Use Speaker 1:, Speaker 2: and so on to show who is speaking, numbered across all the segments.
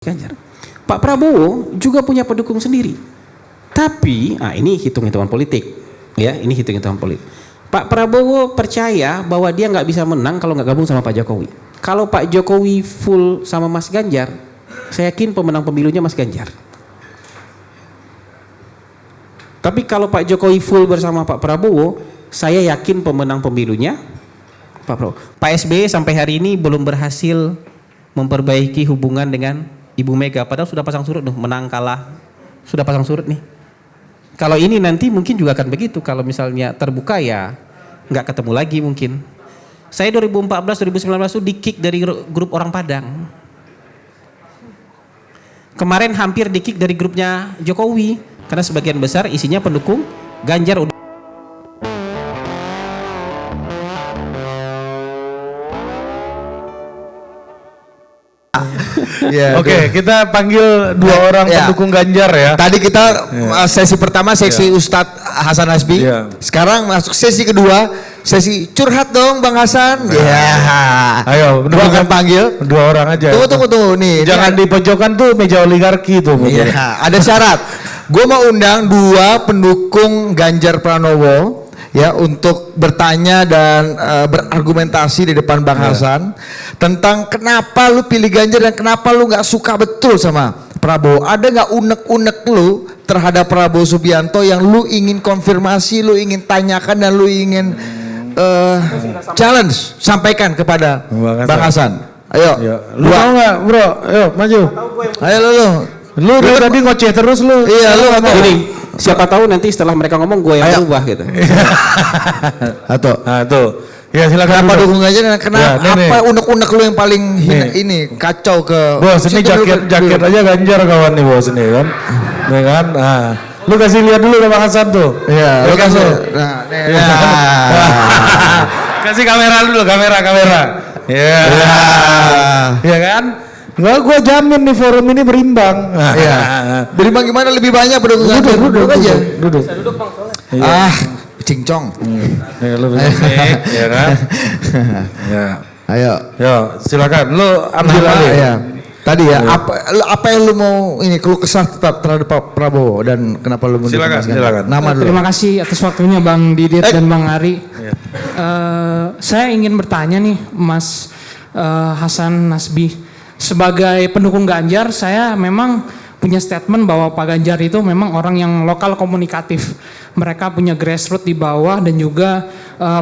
Speaker 1: Ganjar. Pak Prabowo juga punya pendukung sendiri. Tapi, ini hitung-hitungan politik. Ya, ini hitung-hitungan politik. Pak Prabowo percaya bahwa dia nggak bisa menang kalau nggak gabung sama Pak Jokowi. Kalau Pak Jokowi full sama Mas Ganjar, saya yakin pemenang pemilunya Mas Ganjar. Tapi kalau Pak Jokowi full bersama Pak Prabowo, saya yakin pemenang pemilunya Pak Prabowo. Pak SBY sampai hari ini belum berhasil memperbaiki hubungan dengan Ibu Mega, padahal sudah pasang surut tuh, menang kalah sudah pasang surut nih. Kalau ini nanti mungkin juga akan begitu, kalau misalnya terbuka ya nggak ketemu lagi mungkin. Saya 2014-2019 tuh di-kick dari grup orang Padang. Kemarin hampir di-kick dari grupnya Jokowi karena sebagian besar isinya pendukung Ganjar.
Speaker 2: Ya, Oke, kita panggil dua orang pendukung Ganjar ya.
Speaker 3: Tadi kita sesi pertama sesi Ustadz Hasan Hasbi. Sekarang masuk sesi kedua, sesi curhat dong Bang Hasan.
Speaker 2: Ayo,
Speaker 3: gua akan panggil
Speaker 2: dua orang aja.
Speaker 3: Tunggu nih.
Speaker 2: Jangan di pojokan tuh meja oligarki tuh.
Speaker 3: Ada syarat. Gue mau undang dua pendukung Ganjar Pranowo ya untuk bertanya dan berargumentasi di depan Bang Hasan tentang kenapa lu pilih Ganjar dan kenapa lu nggak suka betul sama Prabowo. Ada nggak unek-unek lu terhadap Prabowo Subianto yang lu ingin konfirmasi, lu ingin tanyakan dan lu ingin challenge sampaikan kepada Bang Hasan. Ayo.
Speaker 2: Lu tahu nggak, Bro? Ayo maju. Ayo lu tadi ngoceh terus lu.
Speaker 3: Iya, lu
Speaker 1: gini. Siapa tahu nanti setelah mereka ngomong gue yang berubah gitu.
Speaker 2: Tuh. Ya silakan.
Speaker 3: Kenapa dukung aja dan kenapa apa unek-unek lu yang paling ini kacau ke
Speaker 2: Bos, ini jaket aja Ganjar kawan nih bos ini kan. Ya kan? Lu kasih lihat dulu ke Bang Hasan tuh.
Speaker 3: Iya, lu kasih.
Speaker 2: Kasih kamera dulu, kamera. Iya. Iya kan? Gue jamin nih forum ini berimbang.
Speaker 3: Iya. Berimbang gimana? Lebih banyak pendukung Ganjar. Duduk aja.
Speaker 2: Duduk.
Speaker 3: Bisa duduk Bang soalnya. Cincong.
Speaker 2: Ya lu ya kan? Ya.
Speaker 3: Ayo.
Speaker 2: Yo, silakan. Lu ambil aja.
Speaker 3: Ya. Tadi ya, apa yang lu mau ini keluh kesah tetap terhadap Pak Prabowo dan kenapa lu mendukung?
Speaker 2: Silakan.
Speaker 3: Nama dulu.
Speaker 4: Terima kasih atas waktunya Bang Didit dan Bang Ari. Saya ingin bertanya nih Mas Hasan Hasbi. Sebagai pendukung Ganjar, saya memang punya statement bahwa Pak Ganjar itu memang orang yang lokal komunikatif. Mereka punya grassroots di bawah dan juga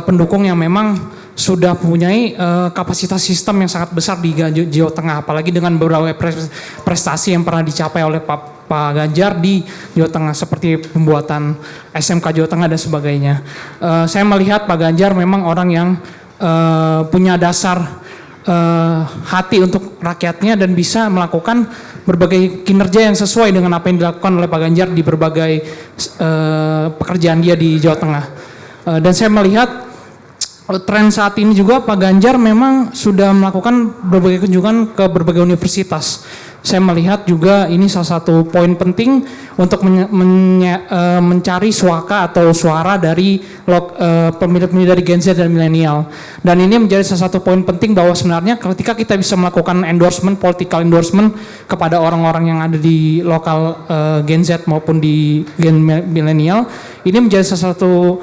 Speaker 4: pendukung yang memang sudah mempunyai kapasitas sistem yang sangat besar di Jawa Tengah. Apalagi dengan beberapa prestasi yang pernah dicapai oleh Pak Ganjar di Jawa Tengah seperti pembuatan SMK Jawa Tengah dan sebagainya. Saya melihat Pak Ganjar memang orang yang punya dasar hati untuk rakyatnya dan bisa melakukan berbagai kinerja yang sesuai dengan apa yang dilakukan oleh Pak Ganjar di berbagai pekerjaan dia di Jawa Tengah. Dan saya melihat tren saat ini juga Pak Ganjar memang sudah melakukan berbagai kunjungan ke berbagai universitas. Saya melihat juga ini salah satu poin penting untuk mencari suaka atau suara dari pemilih-pemilih dari Gen Z dan milenial. Dan ini menjadi salah satu poin penting bahwa sebenarnya ketika kita bisa melakukan political endorsement kepada orang-orang yang ada di lokal Gen Z maupun di Gen milenial, ini menjadi salah satu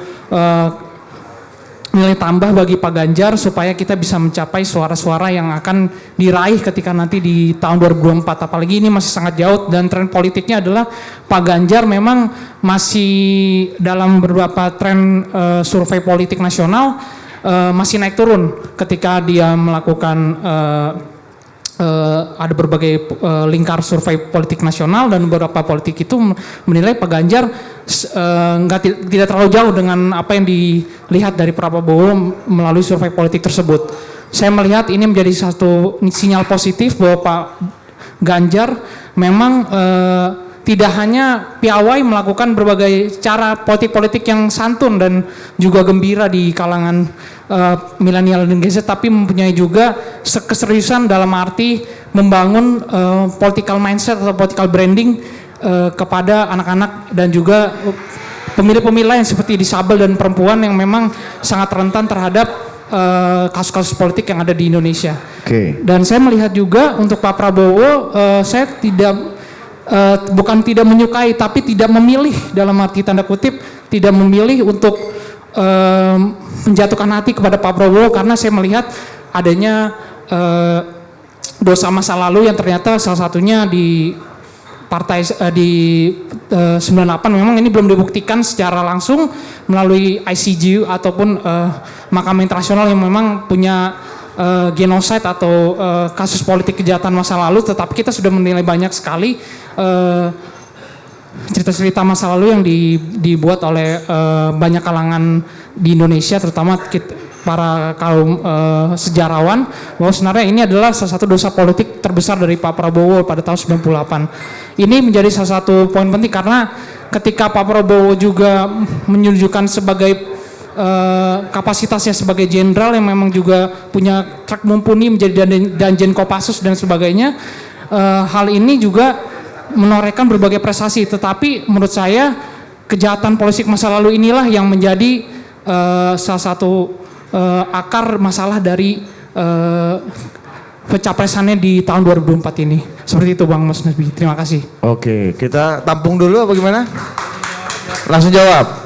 Speaker 4: nilai tambah bagi Pak Ganjar supaya kita bisa mencapai suara-suara yang akan diraih ketika nanti di tahun 2024. Apalagi ini masih sangat jauh dan tren politiknya adalah Pak Ganjar memang masih dalam beberapa tren survei politik nasional masih naik turun ketika dia melakukan ada berbagai lingkar survei politik nasional dan beberapa politik itu menilai Pak Ganjar tidak terlalu jauh dengan apa yang dilihat dari Prabowo melalui survei politik tersebut. Saya melihat ini menjadi satu sinyal positif bahwa Pak Ganjar memang tidak hanya piawai melakukan berbagai cara politik-politik yang santun dan juga gembira di kalangan milenial dan Gen Z, tapi mempunyai juga keseriusan dalam arti membangun political mindset atau political branding kepada anak-anak dan juga pemilih-pemilih lain seperti disabel dan perempuan yang memang sangat rentan terhadap kasus-kasus politik yang ada di Indonesia.
Speaker 3: Oke.
Speaker 4: Dan saya melihat juga untuk Pak Prabowo, saya bukan tidak menyukai, tapi tidak memilih dalam arti tanda kutip, tidak memilih untuk menjatuhkan hati kepada Pak Prabowo karena saya melihat adanya dosa masa lalu yang ternyata salah satunya di partai di 98 memang ini belum dibuktikan secara langsung melalui ICJ ataupun Mahkamah Internasional yang memang punya genocide atau kasus politik kejahatan masa lalu, tetapi kita sudah menilai banyak sekali cerita-cerita masa lalu yang dibuat oleh banyak kalangan di Indonesia, terutama para kaum sejarawan, bahwa sebenarnya ini adalah salah satu dosa politik terbesar dari Pak Prabowo pada tahun 98. Ini menjadi salah satu poin penting karena ketika Pak Prabowo juga menunjukkan sebagai kapasitasnya sebagai jenderal yang memang juga punya track mumpuni menjadi Danjen Kopassus dan sebagainya, hal ini juga menorehkan berbagai prestasi, tetapi menurut saya kejahatan politik masa lalu inilah yang menjadi salah satu akar masalah dari pencapresannya di tahun 2004 ini. Seperti itu Bang Mas Nasbi. Terima kasih.
Speaker 3: Oke, kita tampung dulu apa gimana? Langsung jawab.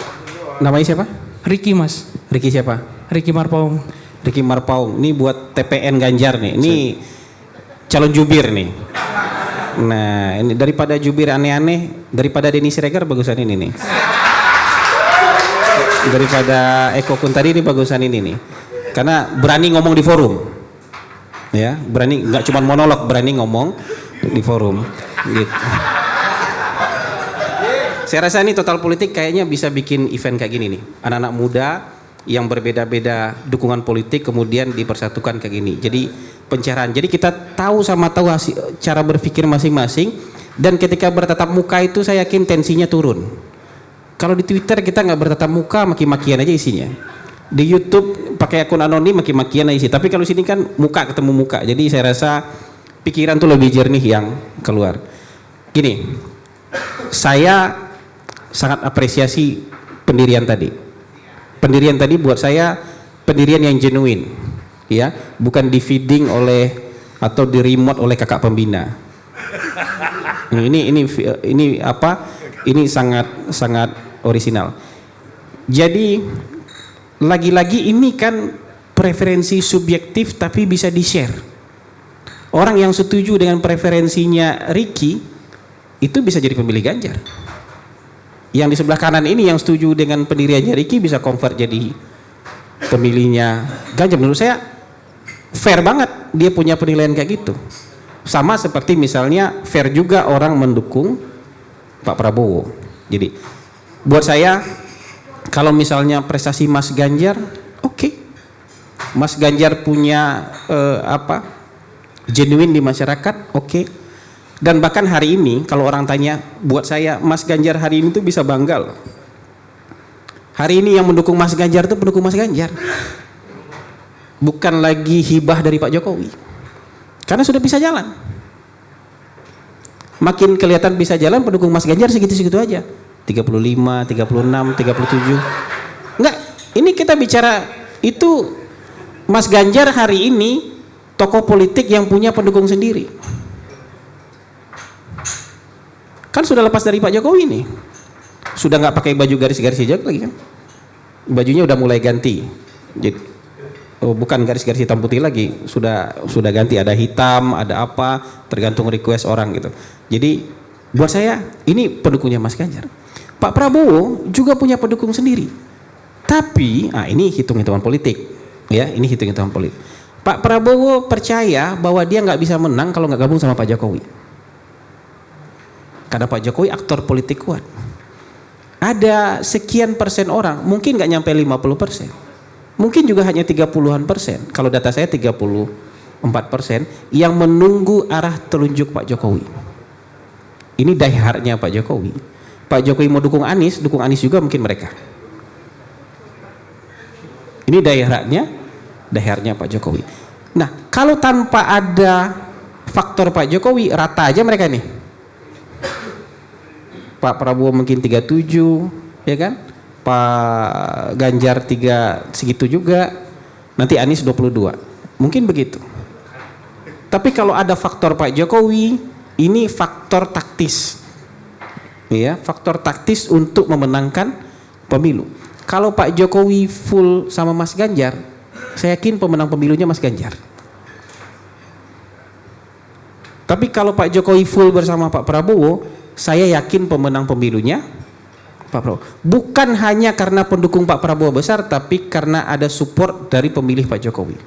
Speaker 1: Namanya siapa?
Speaker 4: Ricky Mas.
Speaker 1: Ricky siapa?
Speaker 4: Ricky Marpaung.
Speaker 1: Ricky Marpaung. Ini buat TPN Ganjar nih. Ini calon jubir nih. Nah, ini daripada jubir aneh-aneh, daripada Denny Siregar bagusan ini nih. Daripada Eko Kun tadi ini bagusan ini nih. Karena berani ngomong di forum. Ya, berani, nggak cuma monolog, berani ngomong di forum gitu. Saya rasa ini Total Politik kayaknya bisa bikin event kayak gini nih. Anak-anak muda yang berbeda-beda dukungan politik kemudian dipersatukan kayak gini. Jadi pencerahan. Jadi kita tahu cara berpikir masing-masing, dan ketika bertatap muka itu saya yakin tensinya turun. Kalau di Twitter kita nggak bertatap muka, maki-makian aja isinya. Di YouTube pakai akun anonim, maki-makian aja isi. Tapi kalau sini kan muka ketemu muka. Jadi saya rasa pikiran tuh lebih jernih yang keluar. Gini, saya sangat apresiasi pendirian tadi. Pendirian tadi buat saya pendirian yang genuine, ya, bukan di feeding oleh atau di remote oleh kakak pembina. Ini apa? Ini sangat orisinal. Jadi lagi-lagi ini kan preferensi subjektif tapi bisa di-share. Orang yang setuju dengan preferensinya Ricky itu bisa jadi pemilih Ganjar. Yang di sebelah kanan ini yang setuju dengan pendiriannya Ricky bisa convert jadi pemilihnya Ganjar. Menurut saya fair banget dia punya penilaian kayak gitu. Sama seperti misalnya fair juga orang mendukung Pak Prabowo. Jadi buat saya kalau misalnya prestasi Mas Ganjar, oke. Mas Ganjar punya genuine di masyarakat, oke. Dan bahkan hari ini kalau orang tanya, buat saya Mas Ganjar hari ini tuh bisa bangga loh. Hari ini yang mendukung Mas Ganjar tuh pendukung Mas Ganjar. Bukan lagi hibah dari Pak Jokowi. Karena sudah bisa jalan. Makin kelihatan bisa jalan pendukung Mas Ganjar segitu-segitu aja. 35, 36, 37. Enggak, ini kita bicara itu Mas Ganjar hari ini tokoh politik yang punya pendukung sendiri. Kan sudah lepas dari Pak Jokowi nih. Sudah nggak pakai baju garis-garis hijau lagi kan. Bajunya udah mulai ganti. Jadi bukan garis-garis hitam putih lagi, sudah ganti, ada hitam, ada apa, tergantung request orang gitu. Jadi buat saya ini pendukungnya Mas Ganjar. Pak Prabowo juga punya pendukung sendiri. Tapi ini hitung-hitungan politik. Ya, ini hitung-hitungan politik. Pak Prabowo percaya bahwa dia nggak bisa menang kalau nggak gabung sama Pak Jokowi. Karena Pak Jokowi aktor politik kuat. Ada sekian persen orang, mungkin nggak nyampe 50%. Mungkin juga hanya 30-an%. Kalau data saya 34% yang menunggu arah telunjuk Pak Jokowi. Ini diehardnya Pak Jokowi. Pak Jokowi mau dukung Anies juga mungkin mereka. Ini diehardnya Pak Jokowi. Nah, kalau tanpa ada faktor Pak Jokowi, rata aja mereka nih. Pak Prabowo mungkin 37, ya kan? Pak Ganjar 3 segitu juga. Nanti Anies 22. Mungkin begitu. Tapi kalau ada faktor Pak Jokowi, ini faktor taktis. Ya, faktor taktis untuk memenangkan pemilu. Kalau Pak Jokowi full sama Mas Ganjar, saya yakin pemenang pemilunya Mas Ganjar. Tapi kalau Pak Jokowi full bersama Pak Prabowo, saya yakin pemenang pemilunya Pak Prabowo. Bukan hanya karena pendukung Pak Prabowo besar, tapi karena ada support dari pemilih Pak Jokowi.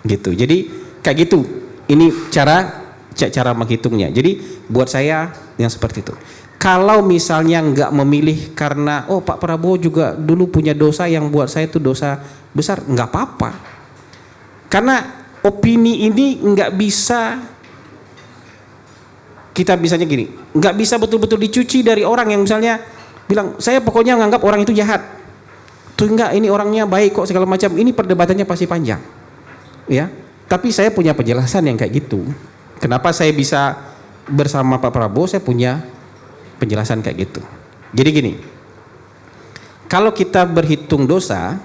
Speaker 1: Gitu. Jadi kayak gitu. Ini cara menghitungnya. Jadi buat saya yang seperti itu. Kalau misalnya nggak memilih karena Pak Prabowo juga dulu punya dosa yang buat saya itu dosa besar, nggak apa-apa. Karena opini ini nggak bisa, kita bisanya gini, nggak bisa betul-betul dicuci dari orang yang misalnya bilang saya pokoknya nganggap orang itu jahat. Tuh enggak, ini orangnya baik kok segala macam. Ini perdebatannya pasti panjang. Ya, tapi saya punya penjelasan yang kayak gitu. Kenapa saya bisa bersama Pak Prabowo, saya punya penjelasan kayak gitu. Jadi gini, kalau kita berhitung dosa,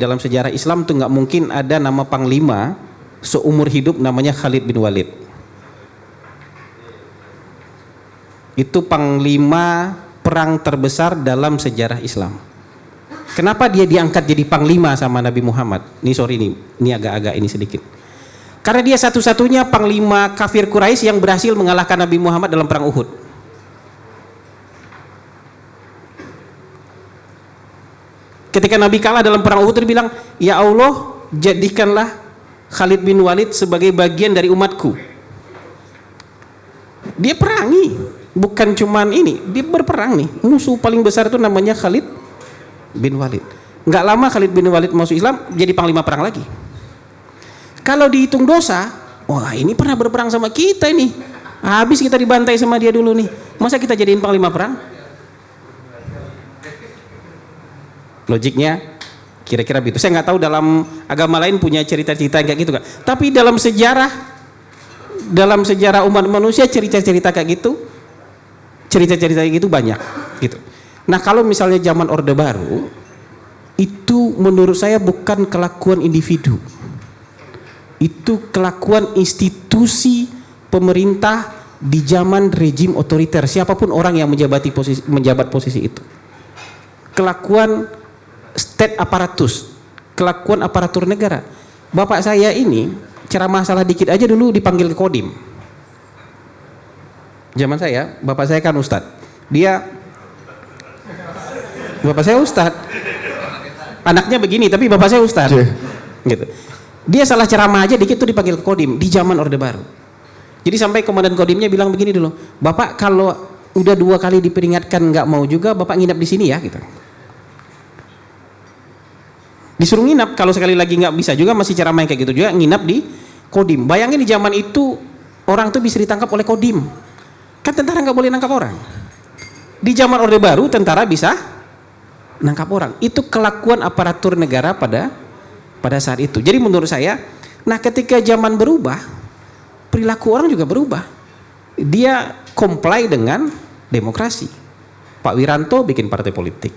Speaker 1: dalam sejarah Islam tuh nggak mungkin ada nama panglima seumur hidup namanya Khalid bin Walid. Itu panglima perang terbesar dalam sejarah Islam. Kenapa dia diangkat jadi panglima sama Nabi Muhammad? Ini agak-agak ini sedikit. Karena dia satu-satunya panglima kafir Quraisy yang berhasil mengalahkan Nabi Muhammad dalam perang Uhud. Ketika Nabi kalah dalam perang Uhud, dia bilang, "Ya Allah, jadikanlah Khalid bin Walid sebagai bagian dari umatku." Dia perangi, bukan cuman ini, dia berperang nih. Musuh paling besar itu namanya Khalid bin Walid. Nggak lama Khalid bin Walid masuk Islam, jadi panglima perang lagi. Kalau dihitung dosa, wah ini pernah berperang sama kita ini. Habis kita dibantai sama dia dulu nih. Masa kita jadiin panglima perang? Logiknya kira-kira begitu. Saya nggak tahu dalam agama lain punya cerita-cerita kayak gitu kan. Tapi dalam sejarah umat manusia cerita-cerita kayak gitu, banyak gitu. Nah, kalau misalnya zaman Orde Baru, itu menurut saya bukan kelakuan individu. Itu kelakuan institusi pemerintah di zaman rejim otoriter, siapapun orang yang menjabat posisi itu. Kelakuan state aparatus, kelakuan aparatur negara. Bapak saya ini ceramah salah dikit aja dulu dipanggil ke Kodim. Zaman saya, bapak saya kan ustadz. Bapak saya ustadz. Anaknya begini tapi bapak saya ustadz. Gitu. Dia salah ceramah aja dikit tuh dipanggil ke Kodim di zaman Orde Baru. Jadi sampai komandan Kodimnya bilang begini dulu, "Bapak kalau udah 2 kali diperingatkan nggak mau juga, Bapak nginap di sini ya," gitu. Disuruh nginap, kalau sekali lagi nggak bisa juga masih ceramah kayak gitu juga, nginap di Kodim. Bayangin di zaman itu orang tuh bisa ditangkap oleh Kodim. Kan tentara nggak boleh nangkap orang. Di zaman Orde Baru tentara bisa nangkap orang. Itu kelakuan aparatur negara pada saat itu. Jadi menurut saya, nah ketika zaman berubah, perilaku orang juga berubah. Dia comply dengan demokrasi. Pak Wiranto bikin partai politik,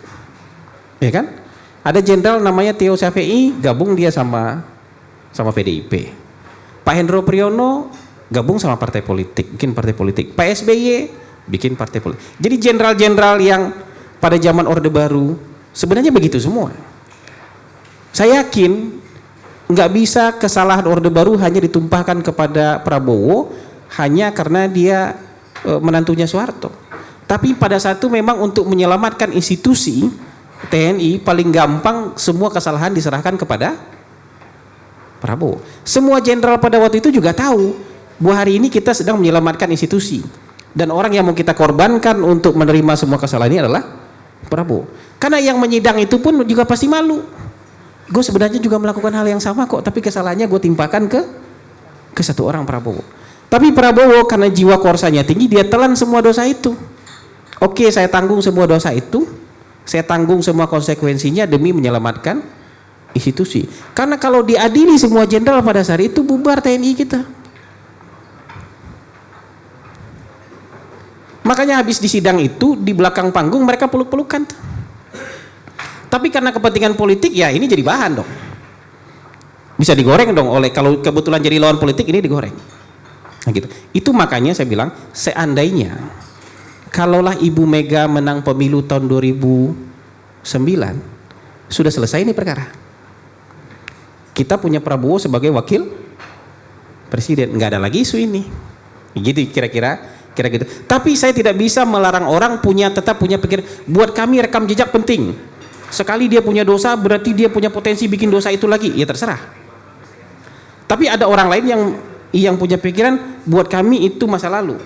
Speaker 1: ya kan? Ada jenderal namanya Theo Syafei, gabung dia sama PDIP. Pak Hendro Priyono gabung sama partai politik, bikin partai politik. Pak SBY bikin partai politik. Jadi jenderal-jenderal yang pada zaman Orde Baru sebenarnya begitu semua. Saya yakin nggak bisa kesalahan Orde Baru hanya ditumpahkan kepada Prabowo hanya karena dia menantunya Soeharto. Tapi pada saat itu memang untuk menyelamatkan institusi TNI paling gampang semua kesalahan diserahkan kepada Prabowo. Semua jenderal pada waktu itu juga tahu bahwa hari ini kita sedang menyelamatkan institusi dan orang yang mau kita korbankan untuk menerima semua kesalahan ini adalah Prabowo. Karena yang menyidang itu pun juga pasti malu. Gue sebenarnya juga melakukan hal yang sama kok, tapi kesalahannya gue timpakan ke satu orang, Prabowo. Tapi Prabowo karena jiwa korsanya tinggi, dia telan semua dosa itu. Oke, saya tanggung semua dosa itu, saya tanggung semua konsekuensinya demi menyelamatkan institusi. Karena kalau diadili semua jenderal pada saat itu, bubar TNI kita. Makanya habis di sidang itu, di belakang panggung mereka peluk-pelukan. Tapi karena kepentingan politik, ya ini jadi bahan dong. Bisa digoreng dong oleh, kalau kebetulan jadi lawan politik ini digoreng. Nah gitu. Itu makanya saya bilang, seandainya kalaulah Ibu Mega menang pemilu tahun 2009, sudah selesai ini perkara. Kita punya Prabowo sebagai wakil presiden, nggak ada lagi isu ini. Gitu kira-kira gitu. Tapi saya tidak bisa melarang orang tetap punya pikir. Buat kami rekam jejak penting. Sekali dia punya dosa, berarti dia punya potensi bikin dosa itu lagi. Ya terserah. Tapi ada orang lain yang punya pikiran, buat kami itu masa lalu.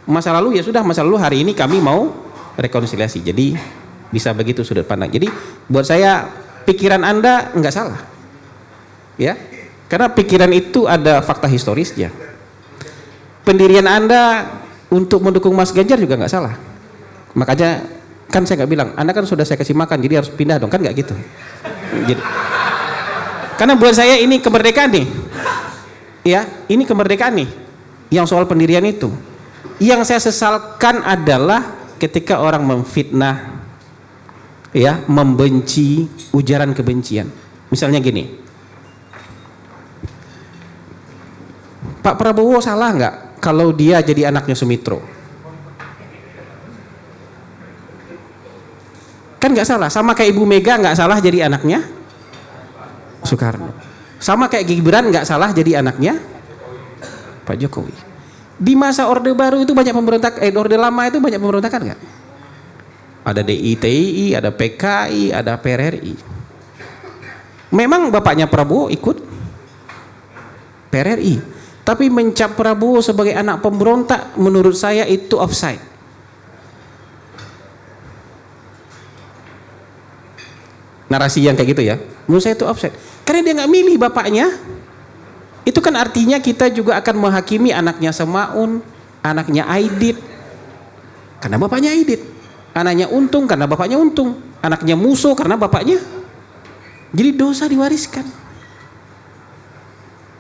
Speaker 1: Masa lalu ya sudah, masa lalu, hari ini kami mau rekonsiliasi. Jadi bisa begitu sudut pandang. Jadi buat saya pikiran Anda nggak salah. Ya. Karena pikiran itu ada fakta historisnya. Pendirian Anda untuk mendukung Mas Ganjar juga nggak salah. Makanya kan saya nggak bilang, Anda kan sudah saya kasih makan, jadi harus pindah dong, kan nggak gitu. Jadi, karena buat saya ini kemerdekaan nih, ya, ini kemerdekaan nih, yang soal pendirian itu. Yang saya sesalkan adalah ketika orang memfitnah, ya, membenci, ujaran kebencian. Misalnya gini, Pak Prabowo salah nggak kalau dia jadi anaknya Sumitro? Kan nggak salah. Sama kayak Ibu Mega nggak salah jadi anaknya Soekarno. Sama kayak Gibran nggak salah jadi anaknya Pak Jokowi. Di masa Orde Baru itu banyak pemberontak, Orde Lama itu banyak pemberontakan nggak? Ada DITI, ada PKI, ada PRRI. Memang bapaknya Prabowo ikut PRRI, tapi mencap Prabowo sebagai anak pemberontak menurut saya itu offside. Narasi yang kayak gitu ya, menurut saya itu offside. Karena dia nggak milih bapaknya. Itu kan artinya kita juga akan menghakimi anaknya Semaun, anaknya Aidit, karena bapaknya Aidit, anaknya Untung karena bapaknya Untung, anaknya Muso karena bapaknya. Jadi dosa diwariskan.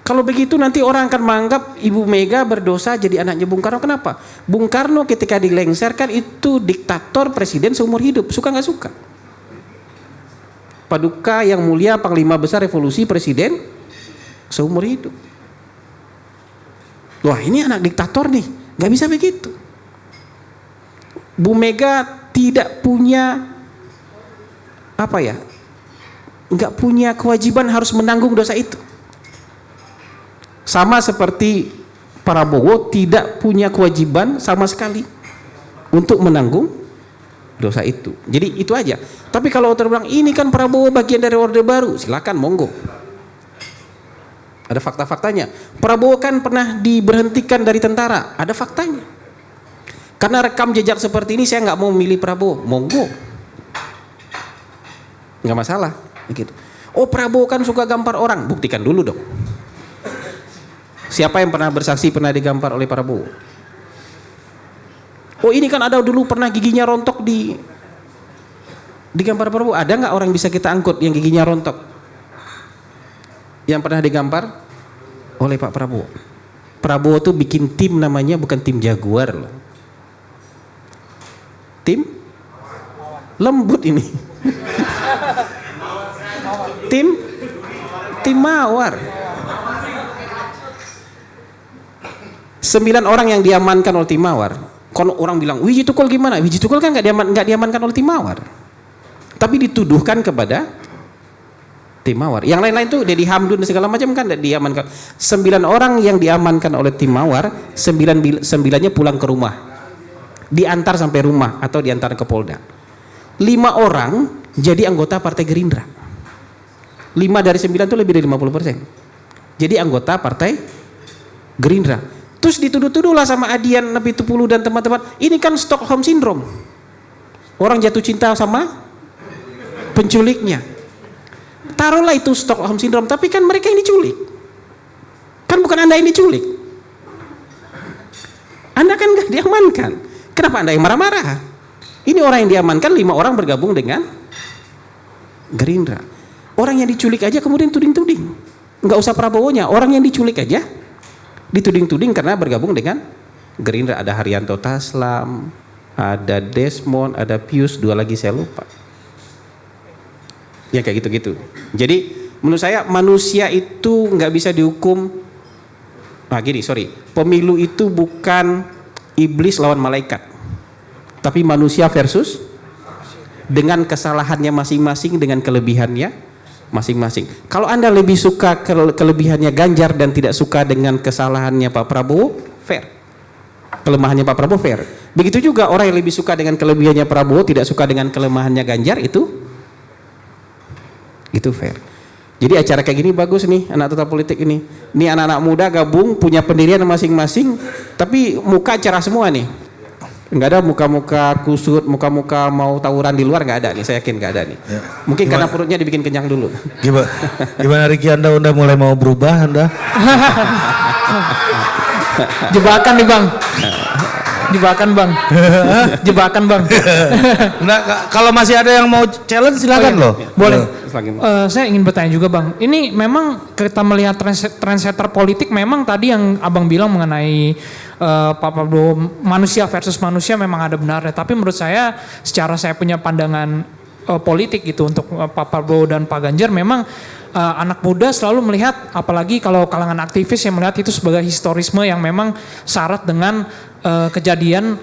Speaker 1: Kalau begitu nanti orang akan menganggap Ibu Mega berdosa jadi anaknya Bung Karno. Kenapa? Bung Karno ketika dilengserkan itu diktator presiden seumur hidup, suka nggak suka. Paduka yang mulia Panglima Besar Revolusi presiden seumur hidup. Wah, ini anak diktator nih, nggak bisa begitu. Bu Mega tidak punya apa ya, nggak punya kewajiban harus menanggung dosa itu. Sama seperti Prabowo tidak punya kewajiban sama sekali untuk menanggung dosa itu. Jadi itu aja. Tapi kalau terbilang ini kan Prabowo bagian dari Orde Baru, silakan monggo. Ada fakta-faktanya. Prabowo kan pernah diberhentikan dari tentara, ada faktanya. Karena rekam jejak seperti ini saya nggak mau milih Prabowo, monggo, nggak masalah. Begitu. Oh Prabowo kan suka gampar orang, buktikan dulu dong. Siapa yang pernah bersaksi pernah digampar oleh Prabowo? Oh ini kan ada dulu pernah giginya rontok digampar Prabowo. Ada nggak orang bisa kita angkut yang giginya rontok yang pernah digampar oleh Pak Prabowo? Prabowo tuh bikin tim namanya bukan tim Jaguar loh. Tim lembut ini. tim Mawar. 9 orang yang diamankan oleh tim Mawar. Kalau orang bilang Wiji Tukul gimana? Wiji Tukul kan nggak diamankan oleh tim Mawar, tapi dituduhkan kepada tim Mawar. Yang lain-lain tuh Dedi Hamdun dan segala macam kan diamankan. 9 orang yang diamankan oleh tim Mawar, 9-nya pulang ke rumah, diantar sampai rumah atau diantar ke Polda. 5 orang jadi anggota Partai Gerindra. 5 dari 9 itu lebih dari 50%. Jadi anggota Partai Gerindra. Terus dituduh-tuduhlah sama Adian Napitupulu dan teman-teman, ini kan Stockholm Syndrome. Orang jatuh cinta sama penculiknya. Taruhlah itu Stockholm Syndrome, tapi kan mereka yang diculik. Kan bukan Anda yang diculik. Anda kan nggak diamankan. Kenapa Anda yang marah-marah? Ini orang yang diamankan, 5 orang bergabung dengan Gerindra. Orang yang diculik aja kemudian tuding-tuding. Nggak usah Prabowo-nya, orang yang diculik aja dituding-tuding karena bergabung dengan Gerindra. Ada Haryanto Taslam, ada Desmond, ada Pius, 2 lagi saya lupa. Ya kayak gitu-gitu. Jadi menurut saya manusia itu nggak bisa dihukum. Nah gini, pemilu itu bukan iblis lawan malaikat, tapi manusia versus dengan kesalahannya masing-masing, dengan kelebihannya masing-masing. Kalau Anda lebih suka kelebihannya Ganjar dan tidak suka dengan kesalahannya Pak Prabowo, fair. Kelemahannya Pak Prabowo, fair. Begitu juga orang yang lebih suka dengan kelebihannya Prabowo, tidak suka dengan kelemahannya Ganjar, itu fair. Jadi acara kayak gini bagus nih, anak total politik ini. Ini anak-anak muda gabung, punya pendirian masing-masing, tapi muka cerah semua nih. Nggak ada muka-muka kusut, muka-muka mau tawuran di luar, nggak ada nih, saya yakin nggak ada nih.
Speaker 2: Ya.
Speaker 1: Mungkin karena perutnya dibikin kenyang dulu.
Speaker 2: Gimana Ricky, Anda udah mulai mau berubah Anda?
Speaker 4: Jebakan nih bang. Jebakan bang. Jebakan bang.
Speaker 2: Nah, kalau masih ada yang mau challenge silakan loh.
Speaker 4: Boleh. Saya ingin bertanya juga bang. Ini memang kita melihat trendsetter politik, memang tadi yang abang bilang mengenai Pak Prabowo manusia versus manusia memang ada benarnya. Tapi menurut saya, secara saya punya pandangan politik gitu untuk Pak Prabowo dan Pak Ganjar, memang anak muda selalu melihat, apalagi kalau kalangan aktivis yang melihat itu sebagai historisme yang memang syarat dengan kejadian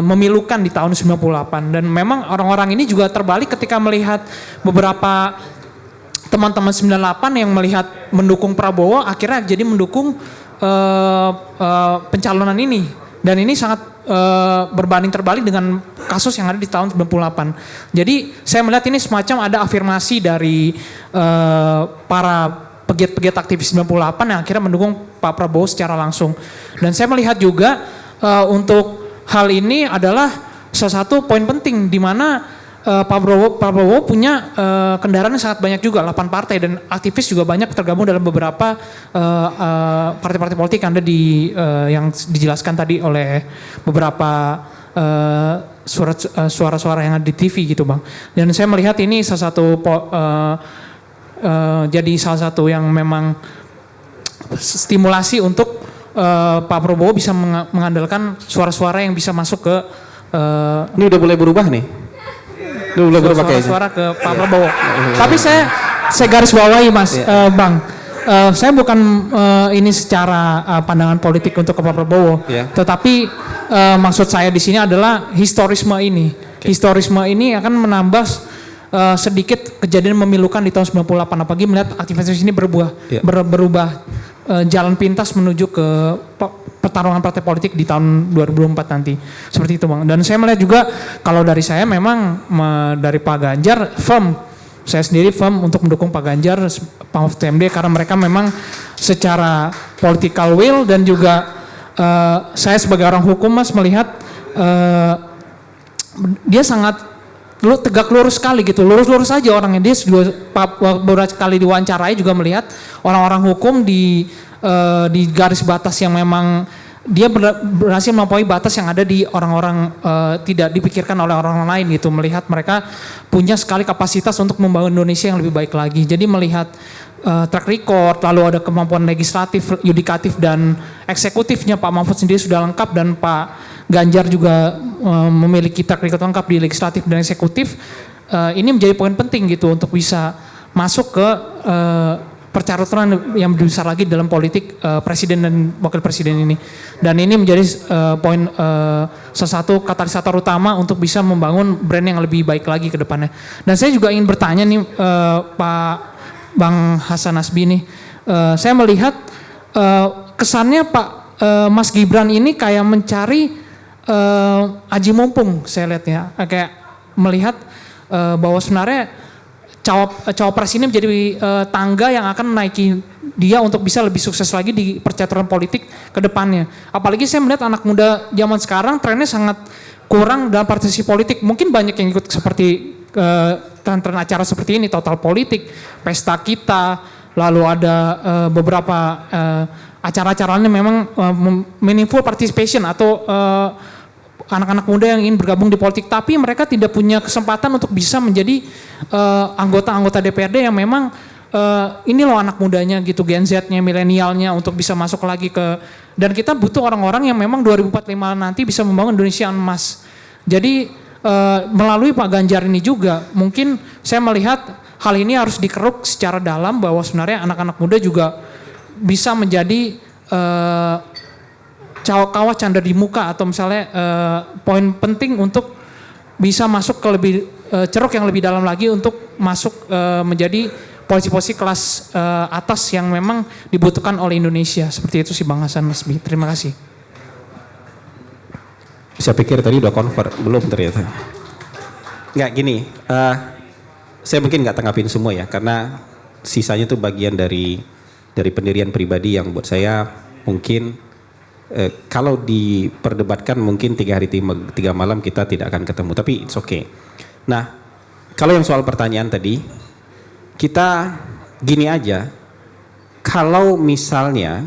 Speaker 4: memilukan di tahun 98. Dan memang orang-orang ini juga terbalik ketika melihat beberapa teman-teman 98 yang melihat mendukung Prabowo, akhirnya jadi mendukung pencalonan ini. Dan ini sangat berbanding terbalik dengan kasus yang ada di tahun 98. Jadi saya melihat ini semacam ada afirmasi dari para pegiat-pegiat aktivis 98 yang akhirnya mendukung Pak Prabowo secara langsung. Dan saya melihat juga untuk hal ini adalah salah satu poin penting di mana Pak Prabowo punya kendaraan yang sangat banyak juga, 8 partai, dan aktivis juga banyak tergabung dalam beberapa partai-partai politik yang ada di yang dijelaskan tadi oleh beberapa suara-suara yang ada di TV gitu bang. Dan saya melihat ini salah satu jadi salah satu yang memang stimulasi untuk Pak Prabowo bisa mengandalkan suara-suara yang bisa masuk ke
Speaker 1: ini udah mulai berubah nih.
Speaker 4: Suara-suara ke Pak Prabowo. Tapi saya garis bawahi mas, bang. Saya bukan ini secara pandangan politik untuk ke Pak Prabowo, tetapi maksud saya di sini adalah historisme ini. Historisme ini akan menambah sedikit kejadian memilukan di tahun 98, apalagi melihat aktivitas ini berubah jalan pintas menuju ke pertarungan partai politik di tahun 2024 nanti. Seperti itu bang. Dan saya melihat juga kalau dari saya memang dari Pak Ganjar saya sendiri firm untuk mendukung Pak Ganjar, Pak Mahfud MD, karena mereka memang secara political will dan juga saya sebagai orang hukum mas melihat dia sangat tegak lurus sekali gitu, lurus aja orangnya. Dia beberapa kali diwawancarai juga melihat orang-orang hukum di garis batas yang memang dia berhasil melampaui batas yang ada di orang-orang tidak dipikirkan oleh orang lain gitu, melihat mereka punya sekali kapasitas untuk membangun Indonesia yang lebih baik lagi. Jadi melihat track record, lalu ada kemampuan legislatif, yudikatif dan eksekutifnya Pak Mahfud sendiri sudah lengkap, dan Pak Ganjar juga memiliki track record lengkap di legislatif dan eksekutif. Ini menjadi poin penting gitu untuk bisa masuk ke percarutan yang lebih besar lagi dalam politik presiden dan wakil presiden ini. Dan ini menjadi poin salah satu katalisator utama untuk bisa membangun brand yang lebih baik lagi ke depannya. Dan saya juga ingin bertanya nih Pak Bang Hasan Nasbi nih, saya melihat kesannya Pak Mas Gibran ini kayak mencari aji mumpung, saya lihatnya kayak melihat bahwa sebenarnya cawapres ini menjadi tangga yang akan menaiki dia untuk bisa lebih sukses lagi di percaturan politik ke depannya. Apalagi saya melihat anak muda zaman sekarang trennya sangat kurang dalam partisipasi politik. Mungkin banyak yang ikut seperti tren acara seperti ini, Total Politik, Pesta Kita, lalu ada beberapa acara-acara lainnya memang meaningful participation atau anak-anak muda yang ingin bergabung di politik, tapi mereka tidak punya kesempatan untuk bisa menjadi anggota-anggota DPRD yang memang ini loh anak mudanya gitu, Gen Z-nya, milenialnya, untuk bisa masuk lagi ke, dan kita butuh orang-orang yang memang 2045 nanti bisa membangun Indonesia yang emas. Jadi melalui Pak Ganjar ini juga mungkin saya melihat hal ini harus dikeruk secara dalam bahwa sebenarnya anak-anak muda juga bisa menjadi kawah canda di muka atau misalnya poin penting untuk bisa masuk ke lebih ceruk yang lebih dalam lagi untuk masuk menjadi posisi-posisi kelas atas yang memang dibutuhkan oleh Indonesia. Seperti itu sih Bang Hasan Nasbi. Terima kasih.
Speaker 1: Saya pikir tadi udah convert, belum ternyata. Nggak gini, saya mungkin nggak tanggapin semua ya, karena sisanya tuh bagian dari pendirian pribadi yang buat saya mungkin kalau diperdebatkan mungkin 3 hari 3 malam kita tidak akan ketemu, tapi it's okay. Nah, kalau yang soal pertanyaan tadi, kita gini aja, kalau misalnya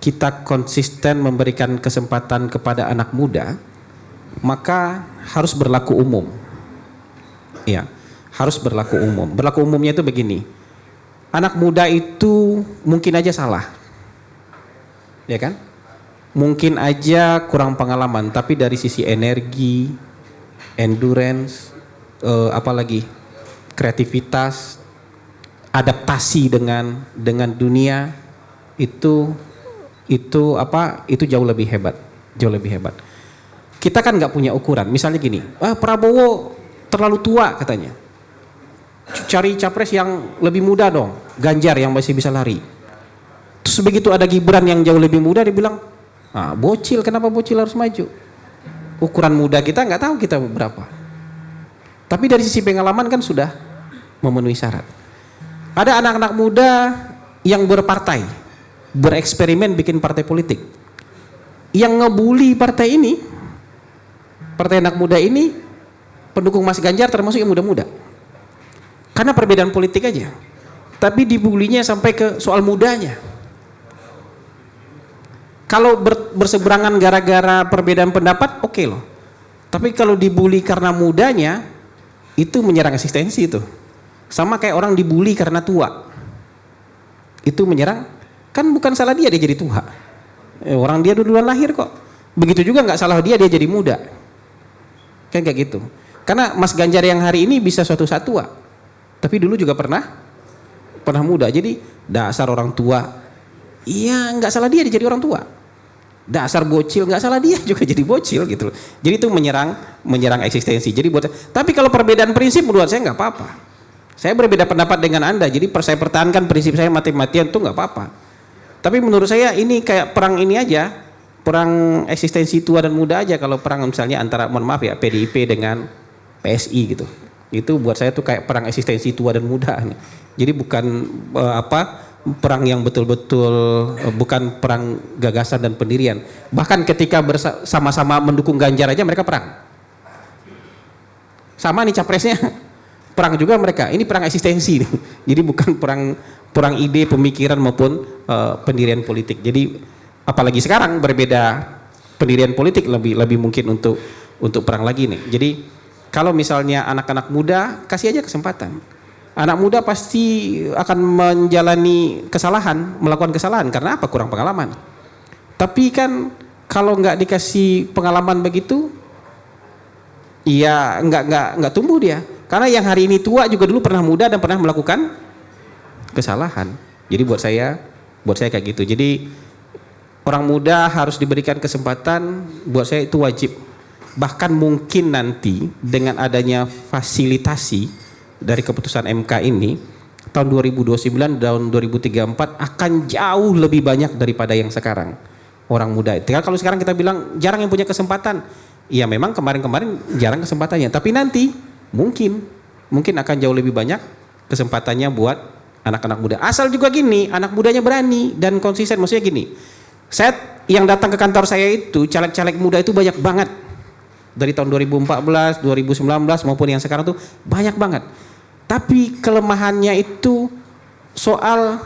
Speaker 1: kita konsisten memberikan kesempatan kepada anak muda, maka harus berlaku umum. Ya, harus berlaku umum. Berlaku umumnya itu begini, anak muda itu mungkin aja salah, ya kan? Mungkin aja kurang pengalaman, tapi dari sisi energi, endurance, apalagi kreativitas, adaptasi dengan dunia itu jauh lebih hebat, jauh lebih hebat. Kita kan nggak punya ukuran. Misalnya gini, Prabowo terlalu tua katanya. Cari capres yang lebih muda dong, Ganjar yang masih bisa lari. Terus begitu ada Gibran yang jauh lebih muda, dia bilang, bocil, kenapa bocil harus maju? Ukuran muda kita nggak tahu kita berapa. Tapi dari sisi pengalaman kan sudah memenuhi syarat. Ada anak-anak muda yang berpartai, bereksperimen bikin partai politik. Yang ngebully partai ini, partai anak muda ini, pendukung Mas Ganjar termasuk yang muda-muda. Karena perbedaan politik aja. Tapi dibulinya sampai ke soal mudanya. Kalau berseberangan gara-gara perbedaan pendapat, oke loh. Tapi kalau dibully karena mudanya, itu menyerang eksistensi itu. Sama kayak orang dibully karena tua. Itu menyerang, kan bukan salah dia jadi tua. Orang dia duluan lahir kok. Begitu juga nggak salah dia jadi muda. Kan kayak gitu. Karena Mas Ganjar yang hari ini bisa suatu saat tua. Tapi dulu juga pernah muda. Jadi dasar orang tua, iya nggak salah dia jadi orang tua. Dasar bocil, nggak salah dia juga jadi bocil gitu loh. Jadi itu menyerang eksistensi. Jadi tapi kalau perbedaan prinsip menurut saya nggak apa-apa. Saya berbeda pendapat dengan Anda, jadi saya pertahankan prinsip saya mati-matian itu nggak apa-apa. Tapi menurut saya ini kayak perang ini aja, perang eksistensi tua dan muda aja. Kalau perang misalnya antara, mohon maaf ya, PDIP dengan PSI gitu. Itu buat saya tuh kayak perang eksistensi tua dan muda. Jadi bukan perang yang betul-betul, bukan perang gagasan dan pendirian. Bahkan ketika sama-sama mendukung Ganjar aja mereka perang. Sama nih capresnya, perang juga mereka. Ini perang eksistensi nih. Jadi bukan perang ide, pemikiran maupun pendirian politik. Jadi apalagi sekarang berbeda pendirian politik, lebih mungkin untuk perang lagi nih. Jadi kalau misalnya anak-anak muda, kasih aja kesempatan. Anak muda pasti akan menjalani kesalahan, melakukan kesalahan karena apa? Kurang pengalaman. Tapi kan kalau nggak dikasih pengalaman begitu, ya nggak tumbuh dia. Karena yang hari ini tua juga dulu pernah muda dan pernah melakukan kesalahan. Jadi buat saya kayak gitu. Jadi orang muda harus diberikan kesempatan. Buat saya itu wajib. Bahkan mungkin nanti dengan adanya fasilitasi dari keputusan MK ini, tahun 2029, tahun 2034 akan jauh lebih banyak daripada yang sekarang orang muda. Kalau sekarang kita bilang jarang yang punya kesempatan, ya memang kemarin-kemarin jarang kesempatannya. Tapi nanti mungkin akan jauh lebih banyak kesempatannya buat anak-anak muda. Asal juga gini, anak mudanya berani dan konsisten. Maksudnya gini, saya yang datang ke kantor saya itu caleg-caleg muda itu banyak banget. Dari tahun 2014, 2019 maupun yang sekarang tuh banyak banget. Tapi kelemahannya itu soal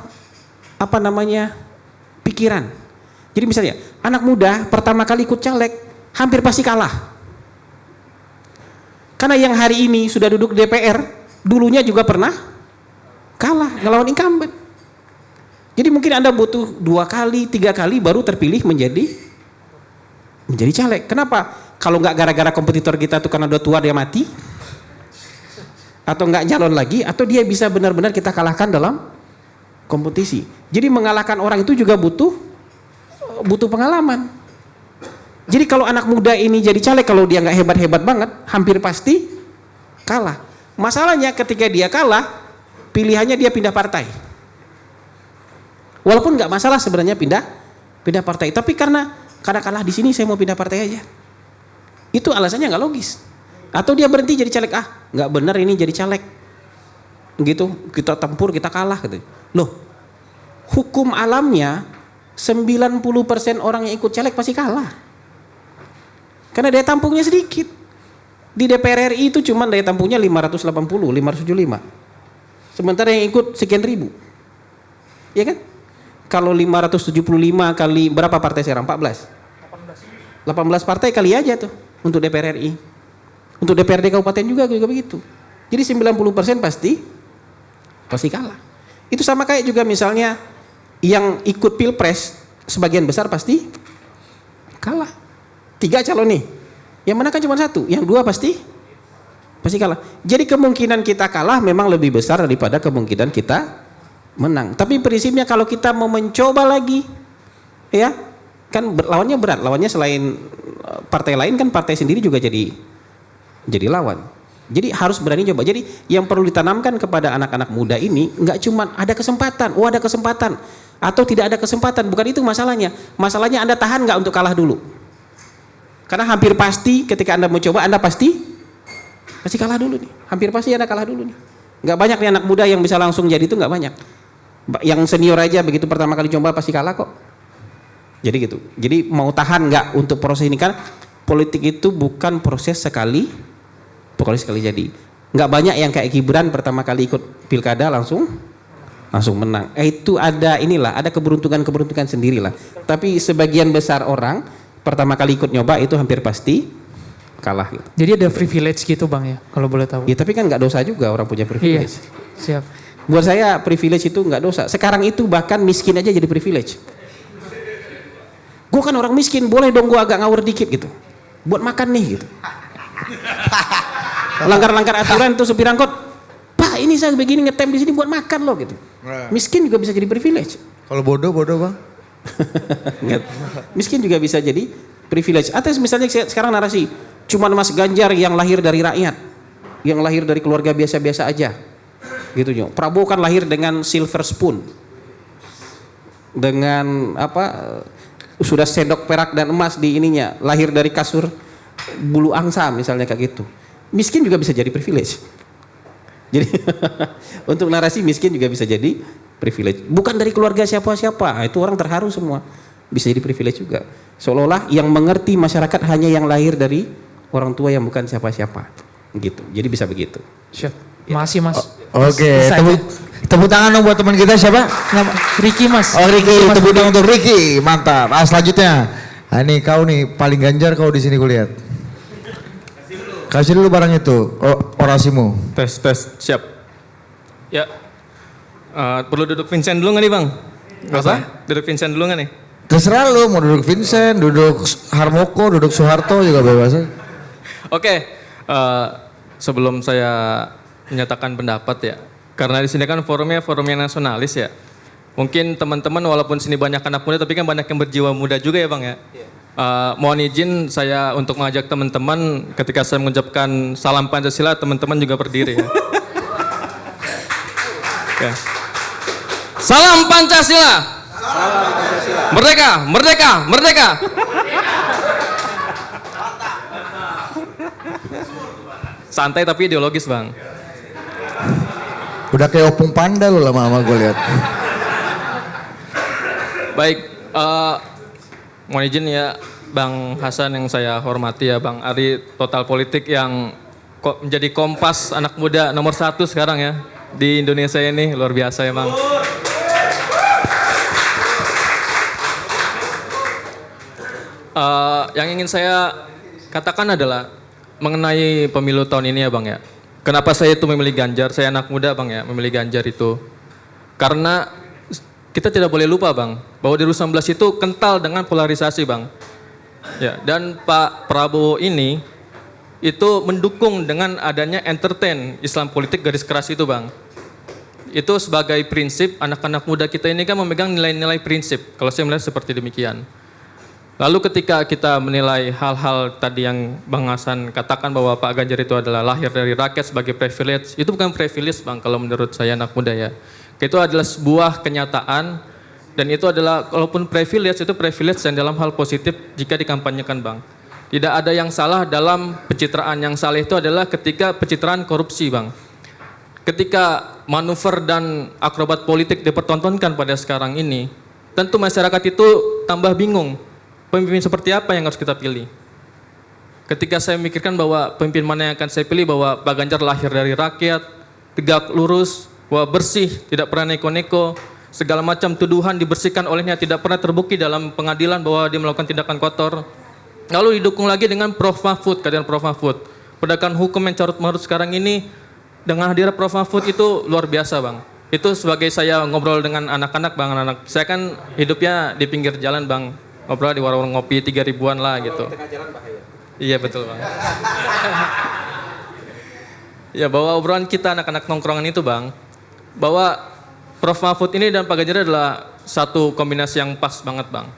Speaker 1: pikiran. Jadi misalnya anak muda pertama kali ikut caleg hampir pasti kalah. Karena yang hari ini sudah duduk di DPR dulunya juga pernah kalah ngelawan incumbent. Jadi mungkin Anda butuh 2 kali, 3 kali baru terpilih menjadi caleg. Kenapa? Kalau nggak gara-gara kompetitor kita tuh karena udah tua dia mati, atau nggak nyalon lagi, atau dia bisa benar-benar kita kalahkan dalam kompetisi. Jadi mengalahkan orang itu juga butuh pengalaman. Jadi kalau anak muda ini jadi caleg, kalau dia nggak hebat-hebat banget, hampir pasti kalah. Masalahnya ketika dia kalah, pilihannya dia pindah partai. Walaupun nggak masalah sebenarnya pindah partai, tapi karena kalah di sini saya mau pindah partai aja. Itu alasannya nggak logis. Atau dia berhenti jadi caleg, nggak benar ini jadi caleg. Gitu, kita tempur, kita kalah gitu. Loh, hukum alamnya 90% orang yang ikut caleg pasti kalah. Karena daya tampungnya sedikit. Di DPR RI itu cuma daya tampungnya 575. Sementara yang ikut sekian ribu. Ya kan? Kalau 575 kali berapa partai sekarang? 14 partai kali aja tuh untuk DPR RI. Untuk DPRD kabupaten juga begitu. Jadi 90% pasti kalah. Itu sama kayak juga misalnya yang ikut pilpres sebagian besar pasti kalah. 3 calon nih, yang menang kan cuma 1, yang 2 pasti kalah. Jadi kemungkinan kita kalah memang lebih besar daripada kemungkinan kita menang. Tapi prinsipnya kalau kita mau mencoba lagi, ya kan lawannya berat. Lawannya selain partai lain kan partai sendiri juga jadi lawan. Jadi harus berani coba. Jadi yang perlu ditanamkan kepada anak-anak muda ini nggak cuma ada kesempatan, ada kesempatan atau tidak ada kesempatan. Bukan itu masalahnya. Masalahnya Anda tahan nggak untuk kalah dulu. Karena hampir pasti ketika Anda mencoba Anda pasti kalah dulu nih. Hampir pasti Anda kalah dulu nih. Nggak banyak nih anak muda yang bisa langsung jadi itu, nggak banyak. Yang senior aja begitu pertama kali coba pasti kalah kok. Jadi gitu. Jadi mau tahan nggak untuk proses ini, kan politik itu bukan proses sekali jadi. Nggak banyak yang kayak Gibran pertama kali ikut pilkada langsung menang. Itu ada keberuntungan sendirilah. Tapi sebagian besar orang pertama kali ikut nyoba itu hampir pasti kalah gitu.
Speaker 4: Jadi ada privilege gitu Bang ya, kalau boleh tahu.
Speaker 1: Ya tapi kan nggak dosa juga orang punya privilege.
Speaker 4: Iya, siap.
Speaker 1: Buat saya privilege itu nggak dosa. Sekarang itu bahkan miskin aja jadi privilege. Gue kan orang miskin, boleh dong gue agak ngawur dikit gitu. Buat makan nih gitu. Langgar-langgar aturan tuh supir angkot. Pak ini saya begini ngetem di sini buat makan loh gitu. Miskin juga bisa jadi privilege.
Speaker 3: Kalau bodoh Bang.
Speaker 1: Miskin juga bisa jadi privilege. Atau misalnya sekarang narasi cuman Mas Ganjar yang lahir dari rakyat, yang lahir dari keluarga biasa-biasa aja gitu. Prabowo kan lahir dengan silver spoon, dengan sudah sendok perak dan emas di ininya, lahir dari kasur bulu angsa misalnya kayak gitu. Miskin juga bisa jadi privilege. Jadi untuk narasi miskin juga bisa jadi privilege. Bukan dari keluarga siapa-siapa, itu orang terharu semua. Bisa jadi privilege juga. Seolah-olah yang mengerti masyarakat hanya yang lahir dari orang tua yang bukan siapa-siapa. Gitu. Jadi bisa begitu.
Speaker 4: Siap. Masih Mas.
Speaker 3: Oke, tepuk tangan dong buat teman kita siapa?
Speaker 4: Ricky Mas.
Speaker 3: Oh Ricky, tepuk tangan untuk Ricky. Mantap. Selanjutnya. Ini kau nih paling Ganjar kau di sini kulihat. Kasih dulu barang itu, orasimu.
Speaker 5: Tes, siap. Ya, perlu duduk Vincent dulu nggak nih Bang? Nggak usah? Duduk Vincent dulu nggak nih?
Speaker 3: Terserah lu, mau duduk Vincent, duduk Harmoko, duduk Soeharto juga bebas.
Speaker 5: Oke, sebelum saya menyatakan pendapat ya, karena di sini kan forumnya nasionalis ya. Mungkin teman-teman walaupun sini banyak anak muda, tapi kan banyak yang berjiwa muda juga ya Bang ya. Mohon izin saya untuk mengajak teman-teman ketika saya mengucapkan salam Pancasila, teman-teman juga berdiri ya. Ya. Salam Pancasila. Salam Pancasila. Merdeka, merdeka, merdeka. Santai tapi ideologis Bang.
Speaker 3: Udah kayak opung panda lu lama-lama gue lihat.
Speaker 5: Baik, mohon izin ya Bang Hasan yang saya hormati ya, Bang Ari Total Politik yang menjadi kompas anak muda nomor 1 sekarang ya di Indonesia ini, luar biasa ya Bang. Yang ingin saya katakan adalah mengenai pemilu tahun ini ya Bang ya. Kenapa saya itu memilih Ganjar, saya anak muda Bang ya, memilih Ganjar itu. Karena kita tidak boleh lupa Bang, bahwa 2019 itu kental dengan polarisasi Bang. Ya, dan Pak Prabowo ini itu mendukung dengan adanya entertain Islam politik garis keras itu Bang. Itu sebagai prinsip, anak-anak muda kita ini kan memegang nilai-nilai prinsip, kalau saya melihat seperti demikian. Lalu ketika kita menilai hal-hal tadi yang Bang Hasan katakan bahwa Pak Ganjar itu adalah lahir dari rakyat sebagai privilege, itu bukan privilege Bang kalau menurut saya anak muda ya. Itu adalah sebuah kenyataan dan itu adalah kalaupun privilege itu privilege yang dalam hal positif jika dikampanyekan Bang. Tidak ada yang salah dalam pencitraan, yang salah itu adalah ketika pencitraan korupsi Bang. Ketika manuver dan akrobat politik dipertontonkan pada sekarang ini, tentu masyarakat itu tambah bingung. Pemimpin seperti apa yang harus kita pilih? Ketika saya memikirkan bahwa pemimpin mana yang akan saya pilih, bahwa Pak Ganjar lahir dari rakyat, tegak lurus, bahwa bersih, tidak pernah neko-neko, segala macam tuduhan dibersihkan olehnya, tidak pernah terbukti dalam pengadilan bahwa dia melakukan tindakan kotor. Lalu didukung lagi dengan Prof. Mahfud, kehadiran Prof. Mahfud. Penegakan hukum yang carut-marut sekarang ini, dengan hadirnya Prof. Mahfud itu luar biasa Bang. Itu sebagai saya ngobrol dengan anak-anak Bang, anak-anak. Saya kan hidupnya di pinggir jalan Bang. Ngobrol di warung ngopi 3.000-an lah gitu. Di tengah jalan bahaya. Iya betul Bang. Ya bahwa obrolan kita anak-anak nongkrongan itu Bang, bahwa Prof. Mahfud ini dan Pak Ganjar adalah satu kombinasi yang pas banget Bang.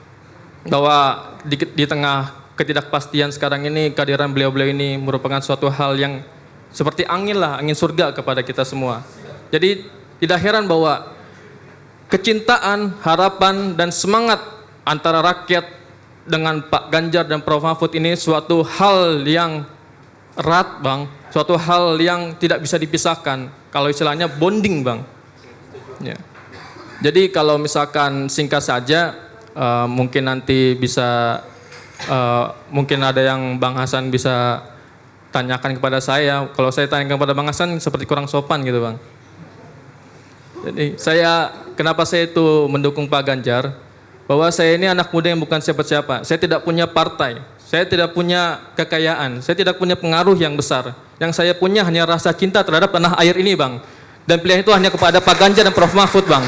Speaker 5: Bahwa di tengah ketidakpastian sekarang ini, kehadiran beliau-beliau ini merupakan suatu hal yang seperti angin lah, angin surga kepada kita semua. Jadi tidak heran bahwa kecintaan, harapan, dan semangat antara rakyat dengan Pak Ganjar dan Prof. Mahfud ini suatu hal yang erat Bang, suatu hal yang tidak bisa dipisahkan. Kalau istilahnya bonding Bang. Ya. Jadi kalau misalkan singkat saja, mungkin nanti bisa mungkin ada yang Bang Hasan bisa tanyakan kepada saya. Kalau saya tanyakan kepada Bang Hasan seperti kurang sopan gitu Bang. Jadi kenapa saya itu mendukung Pak Ganjar? Bahwa saya ini anak muda yang bukan siapa-siapa. Saya tidak punya partai, saya tidak punya kekayaan, saya tidak punya pengaruh yang besar. Yang saya punya hanya rasa cinta terhadap tanah air ini Bang. Dan pilihan itu hanya kepada Pak Ganjar dan Prof. Mahfud Bang.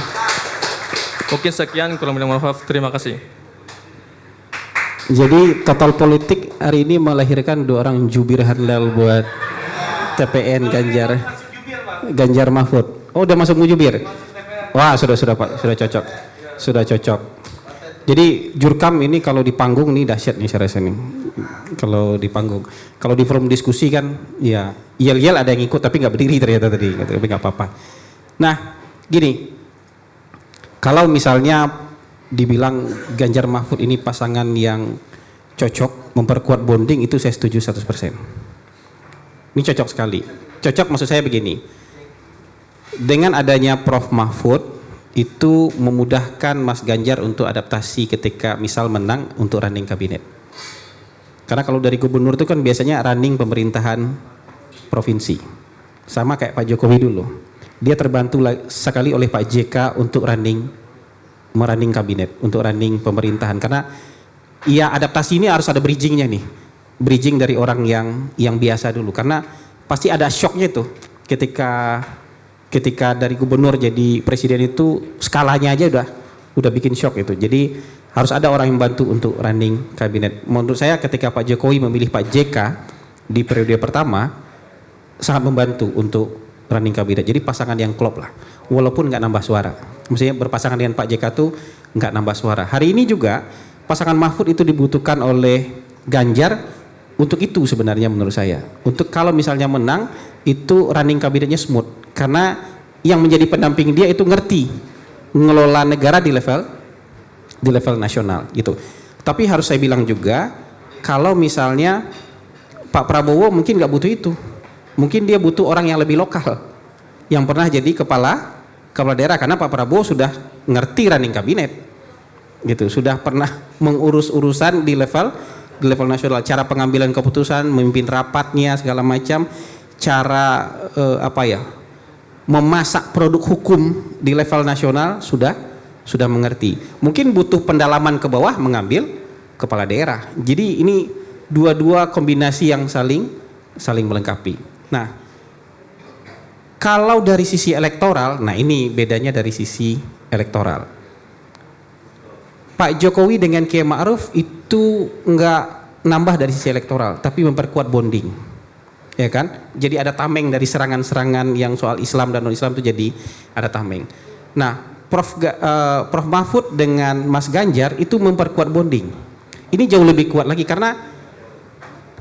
Speaker 5: Mungkin sekian, kurang lebih mohon maaf. Terima kasih.
Speaker 1: Jadi total politik hari ini melahirkan 2 orang jubir handal buat TPN Ganjar Mahfud. Oh udah masuk mujubir. Wah sudah Pak, sudah cocok. Jadi jurkam ini kalau di panggung nih dahsyat nih saya rasa nih. Kalau di panggung, kalau di forum diskusi kan ya yel ada yang ikut tapi nggak berdiri ternyata tadi, tapi nggak apa-apa. Nah gini, kalau misalnya dibilang Ganjar Mahfud ini pasangan yang cocok memperkuat bonding, itu saya setuju 100%. Ini cocok sekali. Cocok maksud saya begini, dengan adanya Prof. Mahfud itu memudahkan Mas Ganjar untuk adaptasi ketika misal menang untuk running kabinet. Karena kalau dari gubernur itu kan biasanya running pemerintahan provinsi. Sama kayak Pak Jokowi dulu. Dia terbantu sekali oleh Pak JK untuk merunning kabinet, untuk running pemerintahan. Karena ya adaptasi ini harus ada bridgingnya nih. Bridging dari orang yang biasa dulu. Karena pasti ada shocknya tuh ketika dari gubernur jadi presiden itu skalanya aja udah bikin shock itu. Jadi harus ada orang yang bantu untuk running kabinet. Menurut saya ketika Pak Jokowi memilih Pak JK di periode pertama sangat membantu untuk running kabinet. Jadi pasangan yang klop lah, walaupun nggak nambah suara. Maksudnya berpasangan dengan Pak JK tuh nggak nambah suara. Hari ini juga pasangan Mahfud itu dibutuhkan oleh Ganjar untuk itu sebenarnya menurut saya. Untuk kalau misalnya menang itu running kabinetnya smooth. Karena yang menjadi pendamping dia itu ngerti ngelola negara di level nasional gitu. Tapi harus saya bilang juga kalau misalnya Pak Prabowo mungkin nggak butuh itu. Mungkin dia butuh orang yang lebih lokal, yang pernah jadi kepala daerah, karena Pak Prabowo sudah ngerti running kabinet, gitu, sudah pernah mengurus urusan di level nasional, cara pengambilan keputusan, memimpin rapatnya segala macam, cara memasak produk hukum di level nasional sudah mengerti. Mungkin butuh pendalaman ke bawah mengambil kepala daerah. Jadi ini dua kombinasi yang saling melengkapi. Nah, kalau dari sisi elektoral, nah ini bedanya dari sisi elektoral. Pak Jokowi dengan Kiai Ma'ruf itu enggak nambah dari sisi elektoral, tapi memperkuat bonding. ya kan? Jadi ada tameng dari serangan-serangan yang soal Islam dan non-Islam itu jadi ada tameng. Nah, Prof Mahfud dengan Mas Ganjar itu memperkuat bonding. Ini jauh lebih kuat lagi karena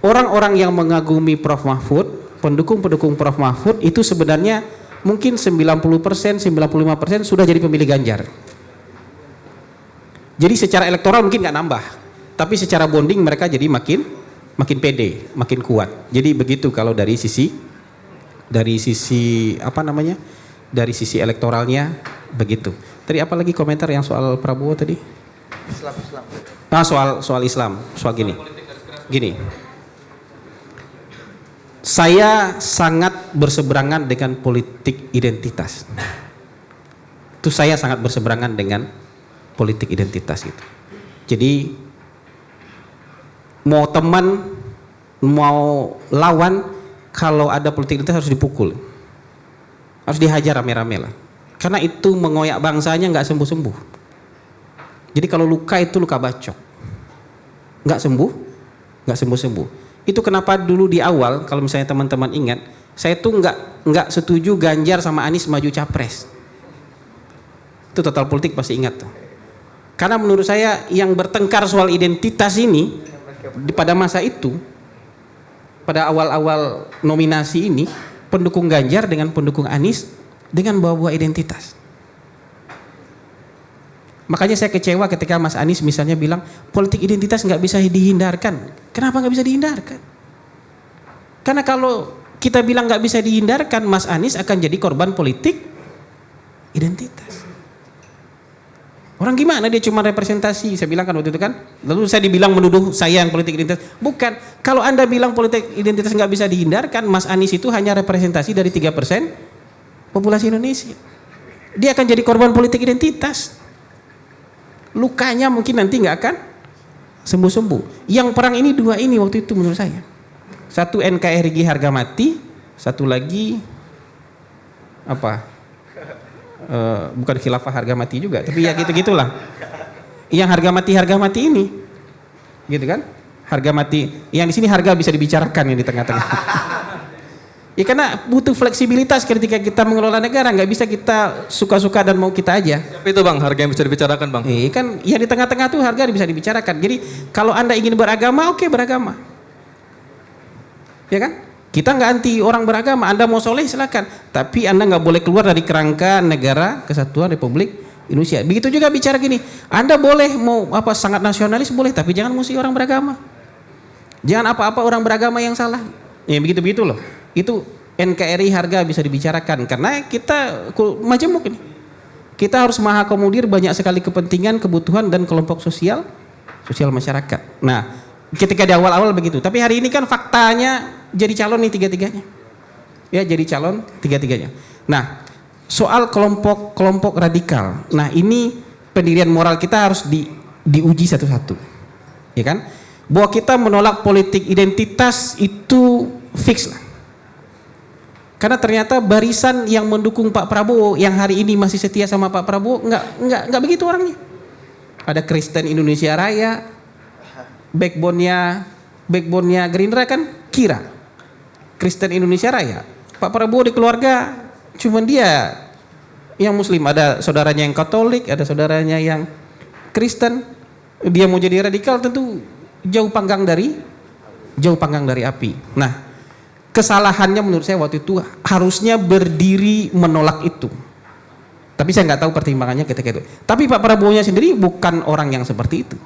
Speaker 1: orang-orang yang mengagumi Prof Mahfud, pendukung-pendukung Prof Mahfud itu sebenarnya mungkin 90%, 95% sudah jadi pemilih Ganjar. Jadi secara elektoral mungkin nggak nambah, tapi secara bonding mereka jadi makin pede, makin kuat. Jadi begitu kalau dari sisi apa namanya? Dari sisi elektoralnya begitu. Tadi apa lagi komentar yang soal Prabowo tadi?
Speaker 3: Islam.
Speaker 1: Nah, soal Islam, soal gini. Saya sangat berseberangan dengan politik identitas. Itu saya sangat berseberangan dengan politik identitas itu. Jadi mau teman, mau lawan, kalau ada politik identitas harus dipukul. Harus dihajar rame-rame lah. Karena itu mengoyak bangsanya nggak sembuh-sembuh. Jadi kalau luka itu luka bacok. Nggak sembuh-sembuh. Itu kenapa dulu di awal kalau misalnya teman-teman ingat, saya tuh nggak setuju Ganjar sama Anies maju capres. Itu total politik pasti ingat tuh. Karena menurut saya yang bertengkar soal identitas ini pada masa itu, pada awal-awal nominasi ini, pendukung Ganjar dengan pendukung Anies dengan bawa-bawa identitas. Makanya saya kecewa ketika Mas Anies misalnya bilang politik identitas nggak bisa dihindarkan. Kenapa nggak bisa dihindarkan? Karena kalau kita bilang nggak bisa dihindarkan, Mas Anies akan jadi korban politik identitas. Orang gimana dia cuma representasi? Saya bilang kan waktu itu kan. Lalu saya dibilang menuduh saya yang politik identitas. Bukan. Kalau Anda bilang politik identitas nggak bisa dihindarkan, Mas Anies itu hanya representasi dari 3% populasi Indonesia. Dia akan jadi korban politik identitas. Lukanya mungkin nanti nggak akan sembuh-sembuh. Yang perang ini dua ini waktu itu menurut saya. Satu NKRI harga mati, satu lagi apa? Bukan khilafah harga mati juga, tapi ya gitu-gitulah. Yang harga mati ini, gitu kan? Harga mati. Yang di sini harga bisa dibicarakan yang di tengah-tengah. Ya karena butuh fleksibilitas ketika kita mengelola negara, nggak bisa kita suka-suka dan mau kita aja.
Speaker 5: Tapi itu bang, harga yang bisa dibicarakan bang.
Speaker 1: Kan yang di tengah-tengah tuh harga bisa dibicarakan. Jadi kalau Anda ingin beragama, oke beragama. Ya kan? Kita nggak anti orang beragama. Anda mau soleh silakan. Tapi Anda nggak boleh keluar dari kerangka negara kesatuan Republik Indonesia. Begitu juga bicara gini. Anda boleh mau apa sangat nasionalis boleh, tapi jangan musuhi orang beragama. Jangan apa-apa orang beragama yang salah. Ya begitu-begitu loh. Itu NKRI harga bisa dibicarakan karena kita majemuk ini. Kita harus mengakomodir banyak sekali kepentingan, kebutuhan dan kelompok sosial masyarakat. Nah, ketika di awal-awal begitu. Tapi hari ini kan faktanya jadi calon nih tiga-tiganya. Ya, jadi calon tiga-tiganya. Nah, soal kelompok radikal. Nah, ini pendirian moral kita harus diuji satu-satu. Ya kan? Bahwa kita menolak politik identitas itu fix lah. Karena ternyata barisan yang mendukung Pak Prabowo yang hari ini masih setia sama Pak Prabowo nggak begitu orangnya. Ada Kristen Indonesia Raya, backbone-nya Gerindra kan Kira, Kristen Indonesia Raya. Pak Prabowo di keluarga cuman dia yang Muslim, ada saudaranya yang Katolik, ada saudaranya yang Kristen. Dia mau jadi radikal tentu jauh panggang dari api. Nah, kesalahannya menurut saya waktu itu harusnya berdiri menolak itu. Tapi saya nggak tahu pertimbangannya ketika itu. Tapi Pak Prabowo-nya sendiri bukan orang yang seperti itu.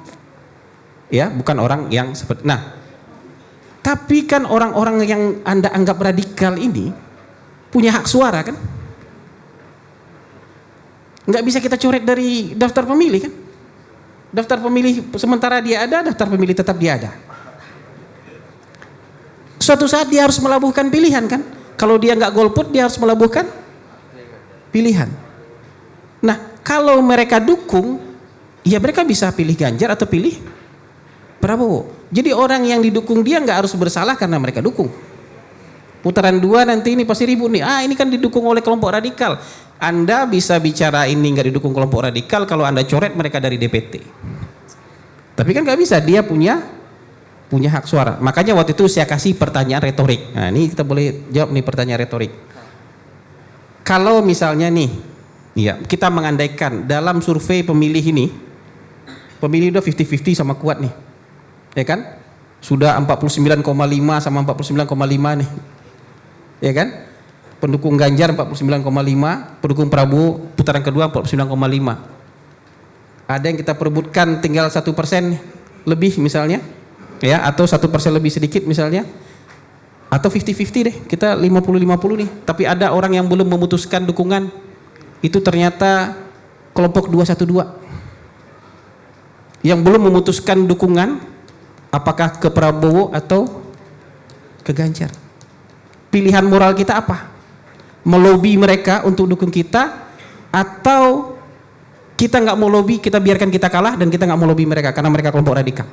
Speaker 1: Ya, bukan orang yang seperti. Nah, tapi kan orang-orang yang Anda anggap radikal ini punya hak suara kan? Nggak bisa kita coret dari daftar pemilih kan? Daftar pemilih sementara dia ada, daftar pemilih tetap dia ada. Suatu saat dia harus melabuhkan pilihan kan? Kalau dia nggak golput dia harus melabuhkan pilihan. Nah, kalau mereka dukung, ya mereka bisa pilih Ganjar atau pilih Prabowo. Jadi orang yang didukung dia nggak harus bersalah karena mereka dukung. Putaran 2 nanti ini pasti ribut nih. Ini kan didukung oleh kelompok radikal. Anda bisa bicara ini nggak didukung kelompok radikal kalau Anda coret mereka dari DPT. Tapi kan nggak bisa, dia punya punya hak suara. Makanya waktu itu saya kasih pertanyaan retorik. Nah, ini kita boleh jawab nih pertanyaan retorik. Kalau misalnya nih, ya kita mengandaikan dalam survei pemilih ini, pemilih udah 50-50 sama kuat nih, ya kan? Sudah 49,5 sama 49,5 nih, ya kan? Pendukung Ganjar 49,5, pendukung Prabowo putaran kedua 49,5. Ada yang kita perebutkan tinggal 1% lebih misalnya, ya, atau 1% lebih sedikit misalnya, atau 50-50 deh, kita 50-50 nih. Tapi ada orang yang belum memutuskan dukungan, itu ternyata kelompok 212 yang belum memutuskan dukungan, apakah ke Prabowo atau ke Ganjar. Pilihan moral kita apa? Melobi mereka untuk dukung kita, atau kita nggak mau lobby, kita biarkan kita kalah dan kita nggak mau lobby mereka karena mereka kelompok radikal.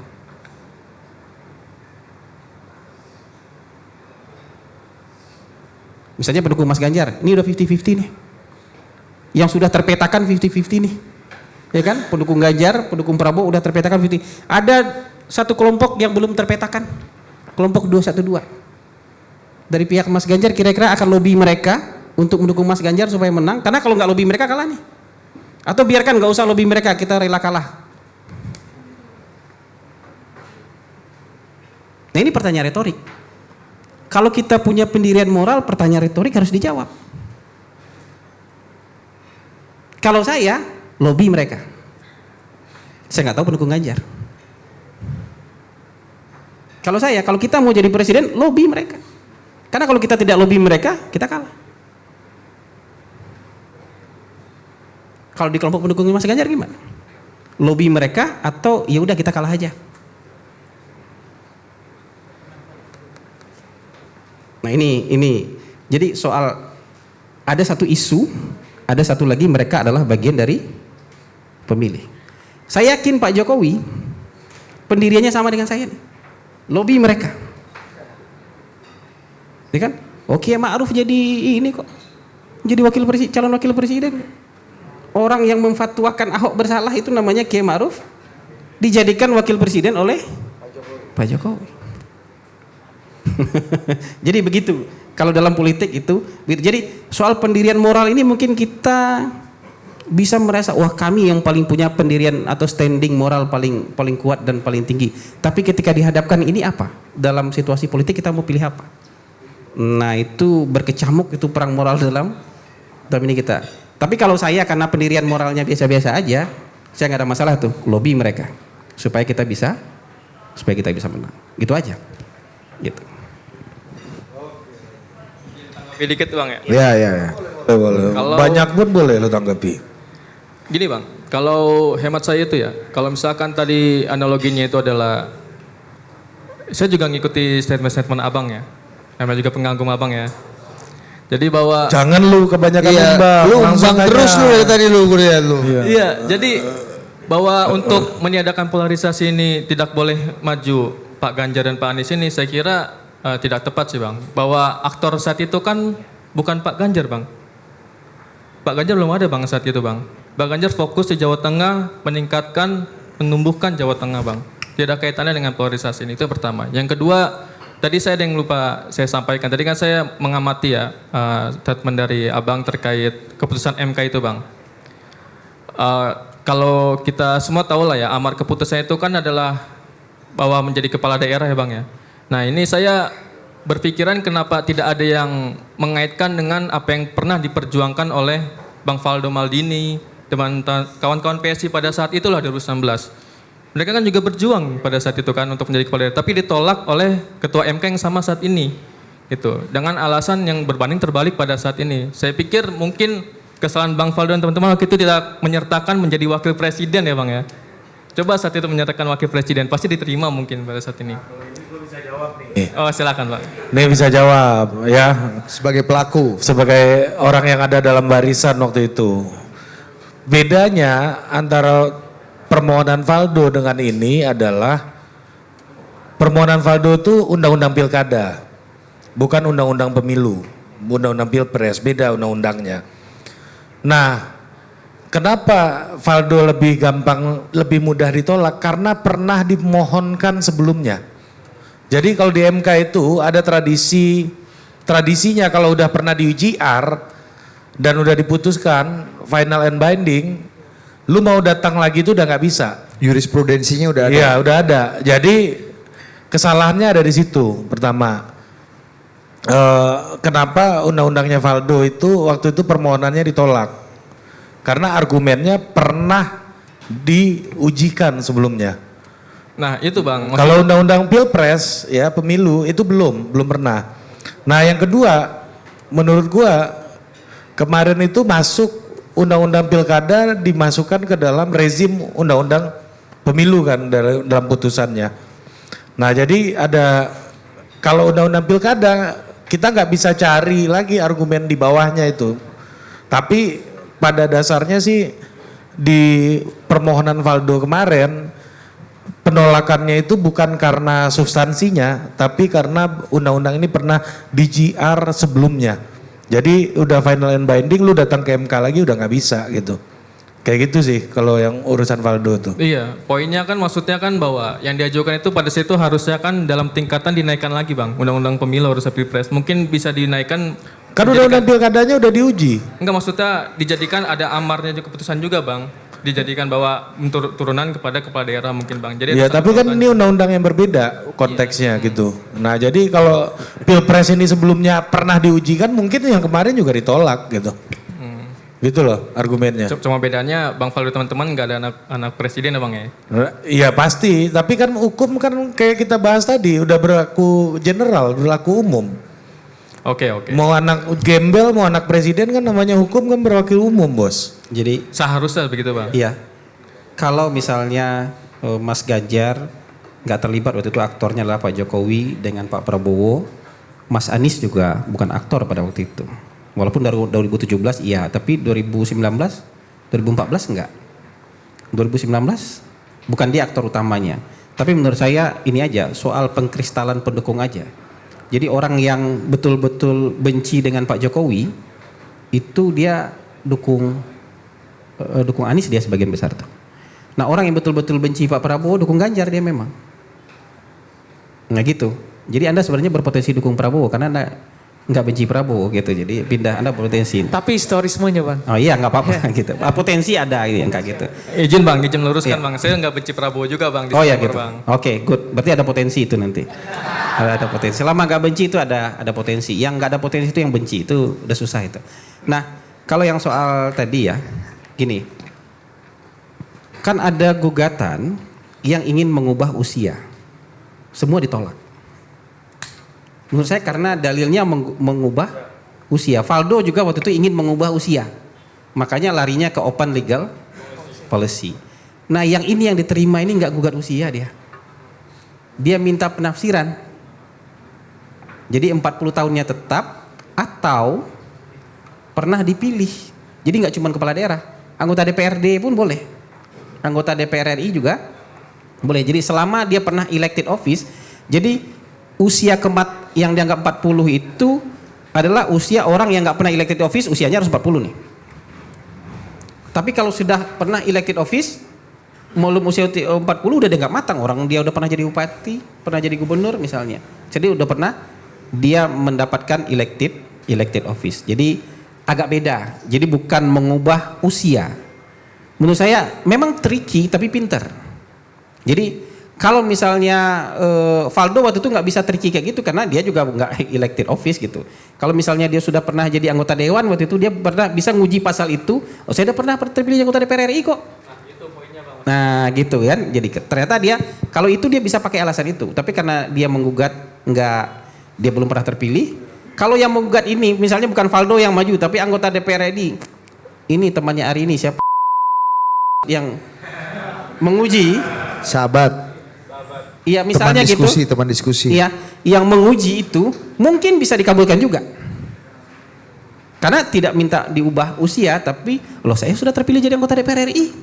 Speaker 1: Misalnya pendukung Mas Ganjar, ini udah 50-50 nih. Yang sudah terpetakan 50-50 nih. Ya kan? Pendukung Ganjar, pendukung Prabowo udah terpetakan 50. Ada satu kelompok yang belum terpetakan. Kelompok 212. Dari pihak Mas Ganjar kira-kira akan lobby mereka untuk mendukung Mas Ganjar supaya menang, karena kalau nggak lobby mereka kalah nih. Atau biarkan nggak usah lobby mereka, kita rela kalah. Nah, ini pertanyaan retorik. Kalau kita punya pendirian moral, pertanyaan retorik harus dijawab. Kalau saya, lobby mereka. Saya nggak tahu pendukung Ganjar. Kalau saya, kalau kita mau jadi presiden, lobby mereka. Karena kalau kita tidak lobby mereka, kita kalah. Kalau di kelompok pendukung Mas Ganjar gimana? Lobby mereka atau ya udah kita kalah aja. Nah ini jadi soal ada satu isu, ada satu lagi mereka adalah bagian dari pemilih. Saya yakin Pak Jokowi pendiriannya sama dengan saya nih. Lobby mereka. Ya kan? Oke, Ma'ruf jadi ini kok. Jadi calon wakil presiden. Orang yang memfatwakan Ahok bersalah itu namanya Kiai Ma'ruf, dijadikan wakil presiden oleh Pak Jokowi. Jadi begitu. Kalau dalam politik itu, jadi soal pendirian moral ini mungkin kita bisa merasa wah kami yang paling punya pendirian atau standing moral paling kuat dan paling tinggi. Tapi ketika dihadapkan ini apa? Dalam situasi politik kita mau pilih apa? Nah, itu berkecamuk, itu perang moral dalam ini kita. Tapi kalau saya karena pendirian moralnya biasa-biasa aja, saya nggak ada masalah tuh lobby mereka supaya kita bisa menang. Gitu aja. Gitu.
Speaker 5: Dikit Bang ya.
Speaker 2: Ya. Boleh. Banyak pun boleh lo tanggapi.
Speaker 5: Gini Bang, kalau hemat saya itu ya, kalau misalkan tadi analoginya itu adalah, saya juga ngikuti statement Abang ya, namanya juga pengganggu Abang ya. Jadi bahwa
Speaker 2: jangan lu kebanyakan
Speaker 3: Lu umbang terus lu dari tadi lu kuliah lu.
Speaker 5: Iya, jadi bahwa untuk meniadakan polarisasi ini tidak boleh maju Pak Ganjar dan Pak Anies ini, saya kira tidak tepat sih Bang. Bahwa aktor saat itu kan bukan Pak Ganjar Bang. Pak Ganjar belum ada Bang saat itu Bang. Pak Ganjar fokus di Jawa Tengah, menumbuhkan Jawa Tengah Bang. Tidak ada kaitannya dengan polarisasi ini, itu yang pertama. Yang kedua, tadi saya ada yang lupa saya sampaikan. Tadi kan saya mengamati ya statement dari Abang terkait keputusan MK itu Bang. Kalau kita semua tahu lah ya, amar keputusan itu kan adalah bahwa menjadi kepala daerah ya Bang ya. Nah ini saya berpikiran kenapa tidak ada yang mengaitkan dengan apa yang pernah diperjuangkan oleh Bang Faldo Maldini, teman kawan-kawan PSI pada saat itulah 2016. Mereka kan juga berjuang pada saat itu kan untuk menjadi kepala daerah, tapi ditolak oleh ketua MK yang sama saat ini. Gitu. Dengan alasan yang berbanding terbalik pada saat ini. Saya pikir mungkin kesalahan Bang Faldo dan teman-teman waktu itu tidak menyertakan menjadi wakil presiden ya Bang ya. Coba saat itu menyertakan wakil presiden, pasti diterima mungkin pada saat ini. Oh silakan Pak.
Speaker 2: Nih bisa jawab ya.
Speaker 3: Sebagai pelaku.
Speaker 2: Sebagai orang yang ada dalam barisan waktu itu. Bedanya antara permohonan Faldo dengan ini adalah permohonan Faldo itu undang-undang pilkada, bukan undang-undang pemilu, undang-undang pilpres, beda undang-undangnya. Nah, kenapa Faldo lebih gampang, lebih mudah ditolak? Karena pernah dimohonkan sebelumnya Jadi kalau di MK itu ada tradisinya kalau udah pernah di UJR dan udah diputuskan final and binding, lu mau datang lagi itu udah nggak bisa.
Speaker 3: Jurisprudensinya udah ada.
Speaker 2: Iya udah ada. Jadi kesalahannya ada di situ. Pertama, kenapa undang-undangnya Valdo itu waktu itu permohonannya ditolak? Karena argumennya pernah diujikan sebelumnya.
Speaker 5: Nah itu bang,
Speaker 2: Kalau undang-undang pilpres ya pemilu itu belum pernah. Nah yang kedua, menurut gua kemarin itu masuk undang-undang pilkada dimasukkan ke dalam rezim undang-undang pemilu kan dalam putusannya. Nah jadi ada kalau undang-undang pilkada kita nggak bisa cari lagi argumen di bawahnya itu. Tapi pada dasarnya sih di permohonan Valdo kemarin penolakannya itu bukan karena substansinya, tapi karena undang-undang ini pernah di GR sebelumnya. Jadi udah final and binding, lu datang ke MK lagi udah nggak bisa gitu. Kayak gitu sih kalau yang urusan Valdo tuh.
Speaker 5: iya, poinnya kan maksudnya kan bahwa yang diajukan itu pada situ harusnya kan dalam tingkatan dinaikkan lagi bang, undang-undang pemilu harusnya pilpres. Mungkin bisa dinaikkan.
Speaker 2: Kan undang-undang pilkadanya udah diuji.
Speaker 5: Enggak maksudnya dijadikan ada amarnya juga keputusan juga bang. Dijadikan bahwa turunan kepada kepala daerah mungkin bang. Jadi
Speaker 2: Ya tapi kan ini undang-undang yang berbeda konteksnya gitu. Nah jadi kalau pilpres ini sebelumnya pernah diuji kan mungkin yang kemarin juga ditolak gitu. Gitu loh argumennya.
Speaker 5: Cuma bedanya bang Valdo teman-teman nggak ada anak presiden ya bang ya.
Speaker 2: Iya pasti, tapi kan hukum kan kayak kita bahas tadi udah berlaku general, berlaku umum.
Speaker 5: Oke.
Speaker 2: Mau anak gembel, mau anak presiden kan namanya hukum kan berwakil umum bos.
Speaker 1: Jadi
Speaker 5: Seharusnya begitu bang.
Speaker 1: iya, kalau misalnya Mas Ganjar nggak terlibat waktu itu aktornya adalah Pak Jokowi dengan Pak Prabowo, Mas Anies juga bukan aktor pada waktu itu. Walaupun dari 2017 iya, tapi 2019, 2014 enggak. 2019 bukan dia aktor utamanya. Tapi menurut saya ini aja soal pengkristalan pendukung aja. Jadi orang yang betul-betul benci dengan Pak Jokowi itu dia dukung Anies dia sebagian besar tuh. Nah orang yang betul-betul benci Pak Prabowo dukung Ganjar dia memang. Nah gitu. Jadi Anda sebenarnya berpotensi dukung Prabowo karena Anda nggak benci Prabowo gitu. Jadi pindah Anda berpotensi.
Speaker 4: Tapi historismenya bang.
Speaker 1: Oh iya nggak apa-apa gitu. Potensi ada yang kayak gitu.
Speaker 5: Izin meluruskan bang. Saya nggak benci Prabowo juga bang.
Speaker 1: Oh ya gitu.
Speaker 5: Bang.
Speaker 1: Oke, good. Berarti ada potensi itu nanti. Ada potensi. Selama nggak benci itu ada potensi. Yang nggak ada potensi itu yang benci itu udah susah itu. Nah kalau yang soal tadi ya, gini. Kan ada gugatan yang ingin mengubah usia. Semua ditolak. Menurut saya karena dalilnya mengubah usia. Valdo juga waktu itu ingin mengubah usia. Makanya larinya ke open legal policy. Nah yang ini yang diterima ini nggak gugat usia dia. Dia minta penafsiran. Jadi 40 tahunnya tetap atau pernah dipilih. Jadi nggak cuma kepala daerah. Anggota DPRD pun boleh. Anggota DPR RI juga boleh. Jadi selama dia pernah elected office. Jadi usia yang dianggap 40 itu adalah usia orang yang nggak pernah elected office, usianya harus 40 nih. Tapi kalau sudah pernah elected office, belum usia 40 udah nggak matang, orang dia udah pernah jadi bupati, pernah jadi gubernur misalnya. Jadi udah pernah dia mendapatkan elected office. Jadi agak beda. Jadi bukan mengubah usia. Menurut saya memang tricky tapi pinter. Jadi kalau misalnya Valdo waktu itu nggak bisa tricky kayak gitu karena dia juga nggak elected office gitu. Kalau misalnya dia sudah pernah jadi anggota dewan waktu itu dia pernah bisa nguji pasal itu. Oh saya udah pernah terpilih anggota DPR RI kok. Nah gitu kan. Jadi ternyata dia kalau itu dia bisa pakai alasan itu. Tapi karena dia menggugat dia belum pernah terpilih. Kalau yang menggugat ini misalnya bukan Valdo yang maju tapi anggota DPR RI. Ini temannya hari ini siapa yang menguji
Speaker 3: Sahabat.
Speaker 1: Iya misalnya
Speaker 3: teman diskusi.
Speaker 1: Iya, yang menguji itu mungkin bisa dikabulkan juga. Karena tidak minta diubah usia, tapi loh saya sudah terpilih jadi anggota DPR RI.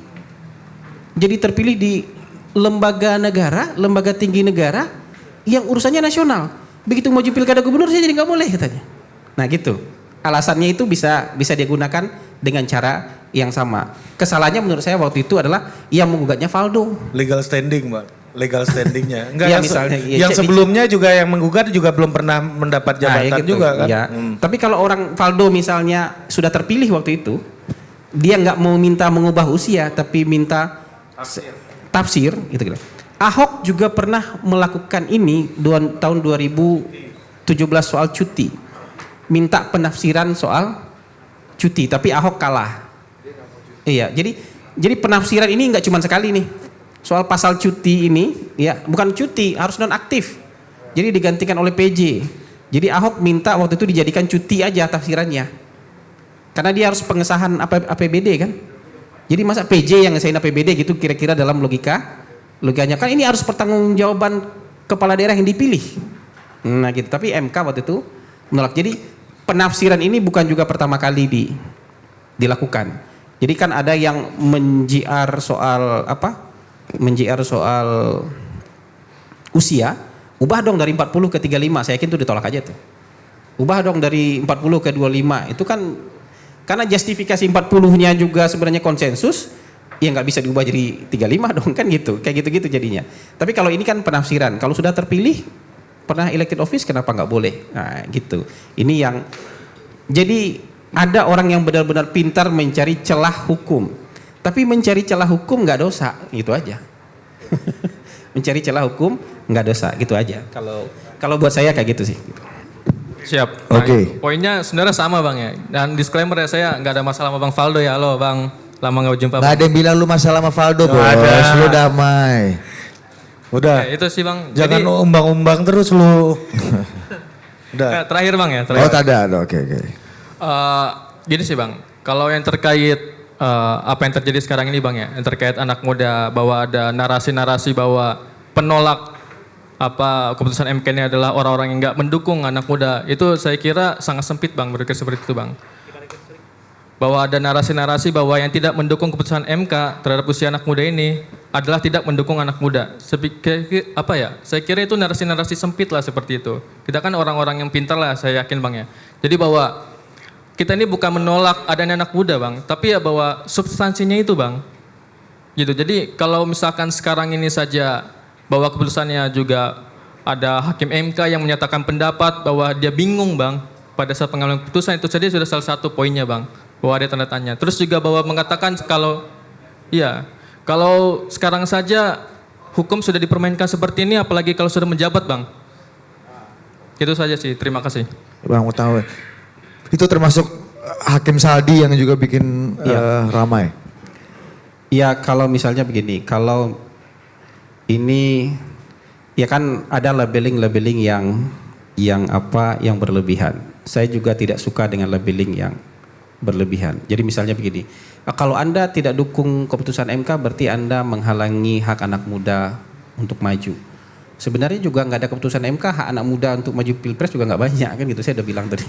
Speaker 1: Jadi terpilih di lembaga negara, lembaga tinggi negara yang urusannya nasional. Begitu maju pilkada gubernur saya jadi nggak boleh katanya. Nah gitu. Alasannya itu bisa dia gunakan dengan cara yang sama. Kesalahannya menurut saya waktu itu adalah yang menggugatnya Valdo.
Speaker 2: Legal standing, Mbak. legal standingnya. Enggak
Speaker 1: Iya,
Speaker 2: yang
Speaker 1: misalnya, iya,
Speaker 2: yang sebelumnya juga yang menggugat juga belum pernah mendapat jabatan
Speaker 1: ya gitu,
Speaker 2: juga kan.
Speaker 1: ya. Tapi kalau orang Valdo misalnya sudah terpilih waktu itu, dia nggak mau minta mengubah usia, tapi minta tafsir, gitu. Ahok juga pernah melakukan ini tahun 2017 soal cuti, minta penafsiran soal cuti, tapi Ahok kalah. Iya, jadi penafsiran ini nggak cuma sekali nih. Soal pasal cuti ini, ya bukan cuti, harus nonaktif. Jadi digantikan oleh PJ. Jadi Ahok minta waktu itu dijadikan cuti aja tafsirannya. Karena dia harus pengesahan APBD kan. Jadi masa PJ yang ngesain APBD gitu kira-kira dalam logikanya. Kan ini harus pertanggungjawaban kepala daerah yang dipilih. Nah gitu, tapi MK waktu itu menolak. Jadi penafsiran ini bukan juga pertama kali dilakukan. Jadi kan ada yang men-JR soal usia, ubah dong dari 40 ke 35, saya yakin itu ditolak aja tuh. Ubah dong dari 40 ke 25, itu kan karena justifikasi 40-nya juga sebenarnya konsensus, ya nggak bisa diubah jadi 35 dong kan gitu, kayak gitu-gitu jadinya. Tapi kalau ini kan penafsiran, kalau sudah terpilih, pernah elected office kenapa nggak boleh? Nah gitu, ini yang, jadi ada orang yang benar-benar pintar mencari celah hukum. Tapi mencari celah hukum nggak dosa, gitu aja. Mencari celah hukum nggak dosa, gitu aja. Kalau buat saya kayak gitu sih.
Speaker 5: Siap.
Speaker 3: Oke.
Speaker 5: Poinnya sebenarnya sama Bang ya. Dan disclaimer ya, saya nggak ada masalah sama Bang Valdo ya. Halo Bang, lama nggak jumpa.
Speaker 3: Gak ada yang bilang lu masalah sama Valdo, bos.
Speaker 2: ada.
Speaker 3: Lu damai.
Speaker 2: Udah.
Speaker 5: Itu sih Bang.
Speaker 2: Jangan
Speaker 5: Jadi,
Speaker 2: umbang-umbang terus lu. Udah.
Speaker 5: terakhir Bang ya.
Speaker 3: Oh, tak ada. Oke.
Speaker 5: Gini sih Bang, kalau yang terkait apa yang terjadi sekarang ini Bang ya, yang terkait anak muda, bahwa ada narasi-narasi bahwa penolak keputusan MK ini adalah orang-orang yang nggak mendukung anak muda, itu saya kira sangat sempit Bang berpikir seperti itu Bang. Bahwa ada narasi-narasi bahwa yang tidak mendukung keputusan MK terhadap usia anak muda ini adalah tidak mendukung anak muda. Saya kira itu narasi-narasi sempit lah seperti itu. Kita kan orang-orang yang pintar lah, saya yakin Bang ya. Jadi bahwa kita ini bukan menolak adanya anak muda Bang, tapi ya bahwa substansinya itu Bang. Gitu. Jadi kalau misalkan sekarang ini saja bahwa keputusannya juga ada hakim MK yang menyatakan pendapat bahwa dia bingung Bang pada saat pengambilan keputusan, itu saja sudah salah satu poinnya Bang, bahwa ada tanda tanya. Terus juga bahwa mengatakan kalau sekarang saja hukum sudah dipermainkan seperti ini, apalagi kalau sudah menjabat Bang. Itu saja sih, terima kasih.
Speaker 3: Bang, mau tahu. Itu termasuk Hakim Saldi yang juga bikin ramai.
Speaker 1: Ya kalau misalnya begini, kalau ini ya kan ada labeling yang berlebihan. Saya juga tidak suka dengan labeling yang berlebihan. Jadi misalnya begini, kalau Anda tidak dukung keputusan MK berarti Anda menghalangi hak anak muda untuk maju. Sebenarnya juga nggak ada keputusan MK, hak anak muda untuk maju pilpres juga nggak banyak kan gitu. Saya udah bilang tadi.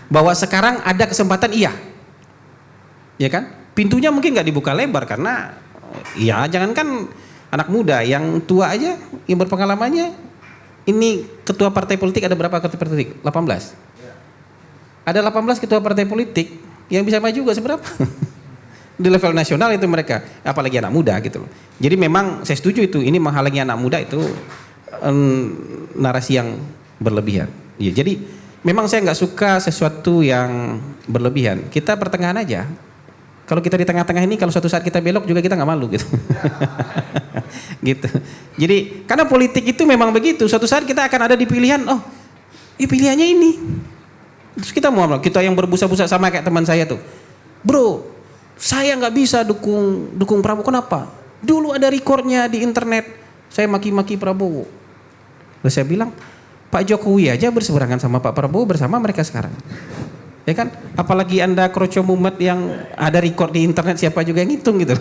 Speaker 1: Bahwa sekarang ada kesempatan iya, ya kan? Pintunya mungkin nggak dibuka lebar karena ya jangankan anak muda, yang tua aja, yang berpengalamannya, ini ketua partai politik ada berapa ketua partai politik? 18. Ada 18 ketua partai politik yang bisa maju juga seberapa? Di level nasional itu mereka, apalagi anak muda gitu loh. Jadi memang saya setuju itu, ini menghalangi anak muda itu narasi yang berlebihan. Ya, jadi memang saya nggak suka sesuatu yang berlebihan. Kita pertengahan aja. Kalau kita di tengah-tengah ini, kalau suatu saat kita belok juga kita nggak malu gitu. Gitu. Jadi karena politik itu memang begitu. Suatu saat kita akan ada di pilihan, pilihannya ini. Terus kita yang berbusa-busa sama kayak teman saya tuh. Bro, saya nggak bisa dukung Prabowo. Kenapa? Dulu ada recordnya di internet. Saya maki-maki Prabowo. Lalu saya bilang, Pak Jokowi aja berseberangan sama Pak Prabowo bersama mereka sekarang. Ya kan? Apalagi Anda kroco mumet yang ada record di internet, siapa juga yang ngitung gitu.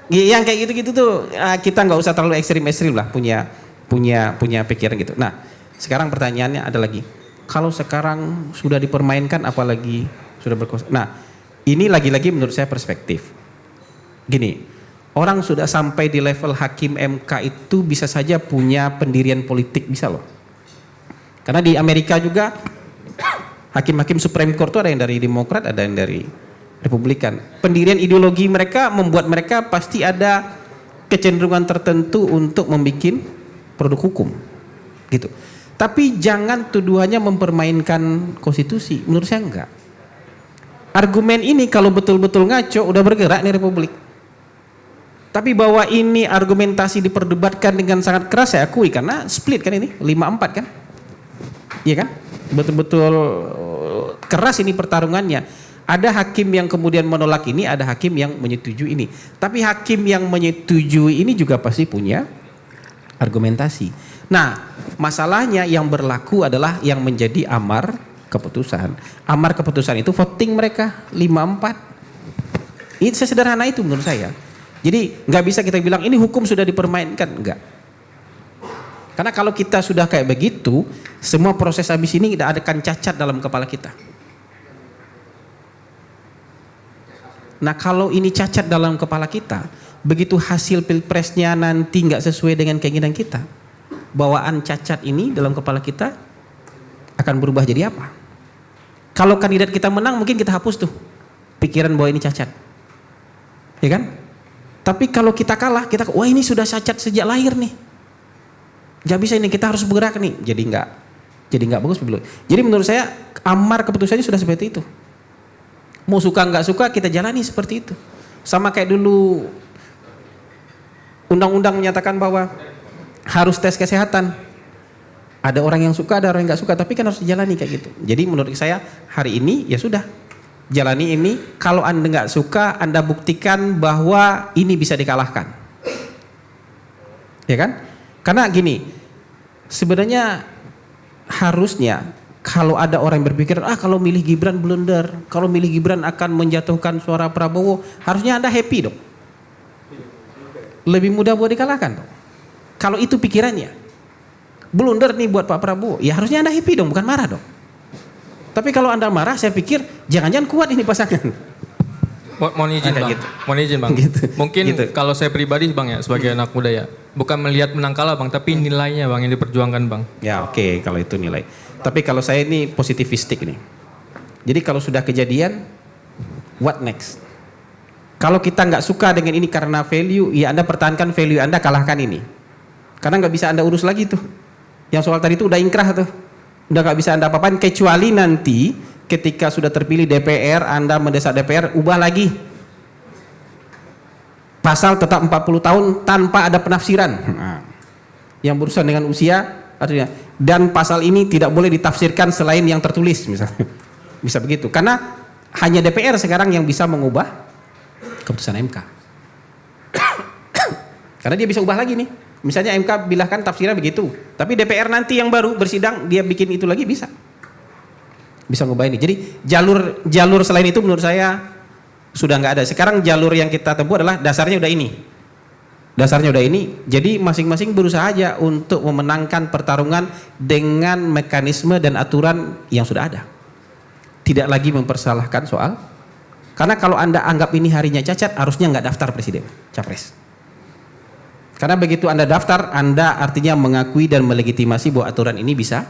Speaker 1: Yang kayak gitu-gitu tuh kita nggak usah terlalu ekstrim-ekstrim lah punya pikiran gitu. Nah, sekarang pertanyaannya ada lagi. Kalau sekarang sudah dipermainkan apalagi sudah berkuasa. Nah, ini lagi-lagi menurut saya perspektif. Gini, orang sudah sampai di level hakim MK itu bisa saja punya pendirian politik, bisa loh. Karena di Amerika juga hakim-hakim Supreme Court itu ada yang dari Demokrat, ada yang dari Republikan. Pendirian ideologi mereka membuat mereka pasti ada kecenderungan tertentu untuk membuat produk hukum, gitu. Tapi jangan tuduhannya mempermainkan konstitusi. Menurut saya enggak. Argumen ini kalau betul-betul ngaco udah bergerak nih Republik. Tapi bahwa ini argumentasi diperdebatkan dengan sangat keras saya akui karena split kan ini 5-4 kan. Iya kan? Betul-betul keras ini pertarungannya. Ada hakim yang kemudian menolak ini, ada hakim yang menyetujui ini. Tapi hakim yang menyetujui ini juga pasti punya argumentasi. Nah, masalahnya yang berlaku adalah yang menjadi amar keputusan. Amar keputusan itu voting mereka 5-4. Itu sesederhana itu menurut saya. Jadi nggak bisa kita bilang ini hukum sudah dipermainkan, enggak. Karena kalau kita sudah kayak begitu, semua proses habis ini tidak akan cacat dalam kepala kita. Nah kalau ini cacat dalam kepala kita, begitu hasil pilpresnya nanti nggak sesuai dengan keinginan kita, bawaan cacat ini dalam kepala kita akan berubah jadi apa? Kalau kandidat kita menang mungkin kita hapus tuh pikiran bahwa ini cacat, ya kan? Tapi kalau kita kalah, kita wah ini sudah cacat sejak lahir nih, nggak bisa ini, kita harus bergerak nih, jadi nggak bagus dulu. Jadi menurut saya amar keputusannya sudah seperti itu. Mau suka nggak suka kita jalani seperti itu. Sama kayak dulu undang-undang menyatakan bahwa harus tes kesehatan. Ada orang yang suka, ada orang yang nggak suka, tapi kan harus dijalani kayak gitu. Jadi menurut saya hari ini ya sudah jalani ini. Kalau Anda nggak suka, Anda buktikan bahwa ini bisa dikalahkan, ya kan? Karena gini, sebenarnya harusnya kalau ada orang yang berpikir kalau milih Gibran blunder, kalau milih Gibran akan menjatuhkan suara Prabowo, harusnya Anda happy dong. Lebih mudah buat dikalahkan dong. Kalau itu pikirannya, blunder nih buat Pak Prabowo, ya harusnya Anda happy dong, bukan marah dong. Tapi kalau Anda marah, saya pikir jangan-jangan kuat ini pasangan.
Speaker 5: Mohon izin bang,
Speaker 1: gitu.
Speaker 5: mohon izin bang.
Speaker 1: Gitu.
Speaker 5: Mungkin
Speaker 1: Gitu.
Speaker 5: kalau saya pribadi bang ya sebagai anak muda ya, bukan melihat menang kalah bang, tapi nilainya bang yang diperjuangkan bang.
Speaker 1: Ya oke, kalau itu nilai. Tapi kalau saya ini positivistik nih. Jadi kalau sudah kejadian, what next? Kalau kita nggak suka dengan ini karena value, ya Anda pertahankan value Anda, kalahkan ini. Karena nggak bisa Anda urus lagi tuh. Yang soal tadi itu udah ingkrah tuh. Udah nggak bisa Anda apa-apain, kecuali nanti ketika sudah terpilih DPR, Anda mendesak DPR, ubah lagi. Pasal tetap 40 tahun tanpa ada penafsiran. Nah, yang berurusan dengan usia, artinya, dan pasal ini tidak boleh ditafsirkan selain yang tertulis misalnya. Bisa begitu. Karena hanya DPR sekarang yang bisa mengubah keputusan MK. Karena dia bisa ubah lagi nih. Misalnya MK bilahkan tafsirnya begitu, tapi DPR nanti yang baru bersidang dia bikin itu lagi bisa ngubah ini. Jadi jalur selain itu menurut saya sudah nggak ada. Sekarang jalur yang kita tempuh adalah dasarnya udah ini. Jadi masing-masing berusaha aja untuk memenangkan pertarungan dengan mekanisme dan aturan yang sudah ada. Tidak lagi mempersalahkan soal. Karena kalau Anda anggap ini harinya cacat, harusnya nggak daftar presiden, capres. Karena begitu Anda daftar, Anda artinya mengakui dan melegitimasi bahwa aturan ini bisa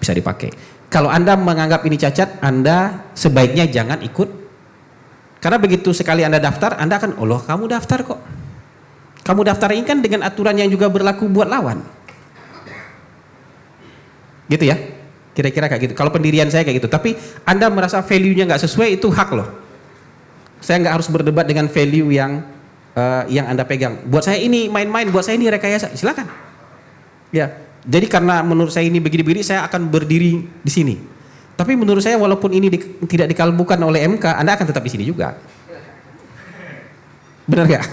Speaker 1: dipakai. Kalau Anda menganggap ini cacat, Anda sebaiknya jangan ikut. Karena begitu sekali Anda daftar, Anda akan, oh kamu daftar kok. Kamu daftar ini kan dengan aturan yang juga berlaku buat lawan. Gitu ya, kira-kira kayak gitu. Kalau pendirian saya kayak gitu. Tapi Anda merasa value-nya nggak sesuai, itu hak loh. Saya nggak harus berdebat dengan value yang Anda pegang. Buat saya ini main-main, buat saya ini rekayasa, silakan. Ya, jadi karena menurut saya ini begini-begini, saya akan berdiri di sini. Tapi menurut saya walaupun ini tidak dikalbukan oleh MK, Anda akan tetap di sini juga. Benar gak?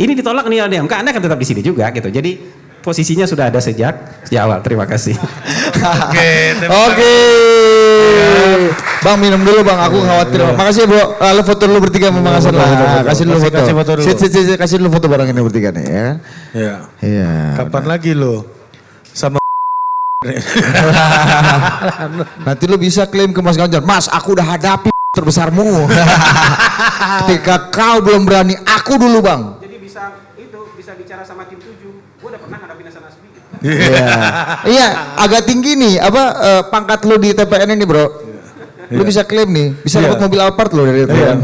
Speaker 1: Ini ditolak nih oleh MK, Anda akan tetap di sini juga gitu. Jadi posisinya sudah ada sejak awal. Terima kasih.
Speaker 3: Oke. Bang minum dulu bang, aku khawatir. Makasih bro. Lalu foto dulu bertiga sama Bang Hasan lah. Kasih dulu foto.
Speaker 2: Kasih foto dulu.
Speaker 3: Sit, kasih dulu foto bareng ini bertiga nih ya.
Speaker 2: Iya.
Speaker 3: Iya.
Speaker 2: Kapan lagi lo sama
Speaker 3: Nanti lu bisa klaim ke Mas Ganjar, Mas aku udah hadapi terbesarmu. Ketika kau belum berani, aku dulu bang.
Speaker 1: Jadi bisa bicara sama tim 7. Gue udah pernah ngadapin Hasan Nasbi.
Speaker 3: Iya, agak tinggi nih pangkat lu di TPN ini bro. Lu bisa klaim nih, bisa dapat mobil Alphard lu dari TPN.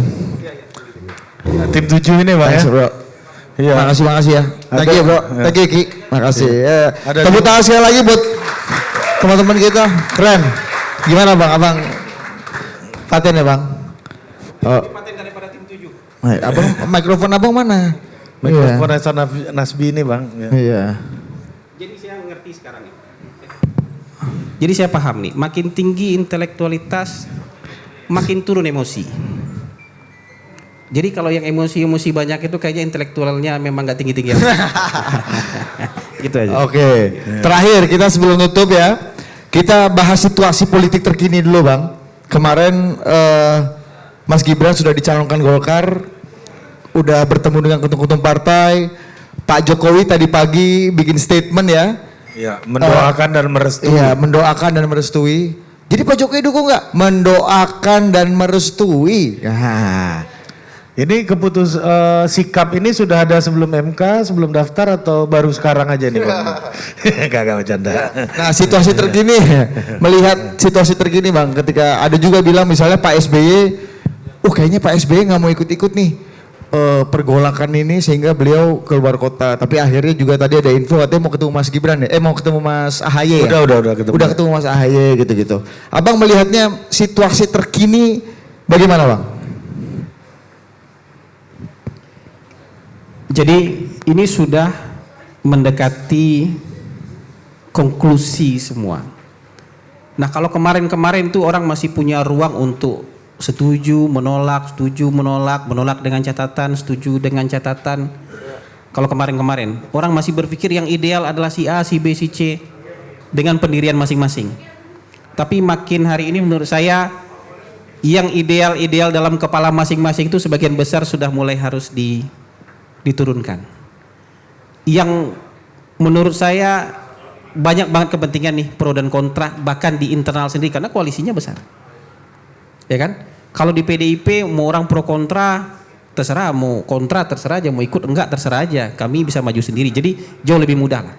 Speaker 2: Tim 7 ini bang ya.
Speaker 3: Bro.
Speaker 2: Iya.
Speaker 3: Makasih ya. Thank you bro. Thank you Ki. Makasih.
Speaker 2: Ada
Speaker 3: Tepuk tangan sekali lagi buat teman-teman kita. Keren. Gimana bang? Abang paten ya bang? Oh.
Speaker 1: Paten daripada tim 7.
Speaker 3: Abang mikrofon abang mana?
Speaker 2: Mikrofon Hasan Nasbi ini bang. Ya.
Speaker 3: Iya.
Speaker 1: Jadi saya ngerti sekarang nih. Jadi saya paham nih, makin tinggi intelektualitas, makin turun emosi. Jadi kalau yang emosi banyak itu kayaknya intelektualnya memang nggak tinggi-tinggi. Gitu aja.
Speaker 3: Oke. Terakhir kita sebelum nutup ya, kita bahas situasi politik terkini dulu bang. Kemarin Mas Gibran sudah dicalonkan Golkar, udah bertemu dengan ketum-ketum partai. Pak Jokowi tadi pagi bikin statement ya.
Speaker 2: Iya, mendoakan dan merestui.
Speaker 3: Iya, mendoakan dan merestui. Jadi Pak Jokowi dukung nggak? Mendoakan dan merestui. Nah.
Speaker 2: Ini sikap ini sudah ada sebelum MK, sebelum daftar atau baru sekarang aja nih bang? Kagak bercanda.
Speaker 3: Nah situasi terkini, melihat situasi terkini bang, ketika ada juga bilang misalnya Pak SBY, kayaknya Pak SBY nggak mau ikut-ikut nih pergolakan ini sehingga beliau keluar kota. Tapi akhirnya juga tadi ada info katanya mau ketemu Mas Gibran ya, mau ketemu Mas AHY ya?
Speaker 2: Udah ketemu.
Speaker 3: Udah ketemu Mas AHY gitu-gitu. Abang melihatnya situasi terkini bagaimana bang?
Speaker 1: Jadi ini sudah mendekati konklusi semua. Nah kalau kemarin-kemarin tuh orang masih punya ruang untuk setuju, menolak dengan catatan, setuju dengan catatan. Kalau kemarin-kemarin orang masih berpikir yang ideal adalah si A, si B, si C dengan pendirian masing-masing. Tapi makin hari ini menurut saya yang ideal dalam kepala masing-masing itu sebagian besar sudah mulai harus diturunkan. Yang menurut saya banyak banget kepentingan nih, pro dan kontra, bahkan di internal sendiri karena koalisinya besar. Ya kan? Kalau di PDIP mau orang pro kontra terserah, mau kontra terserah aja, mau ikut enggak terserah aja. Kami bisa maju sendiri. Jadi jauh lebih mudah lah.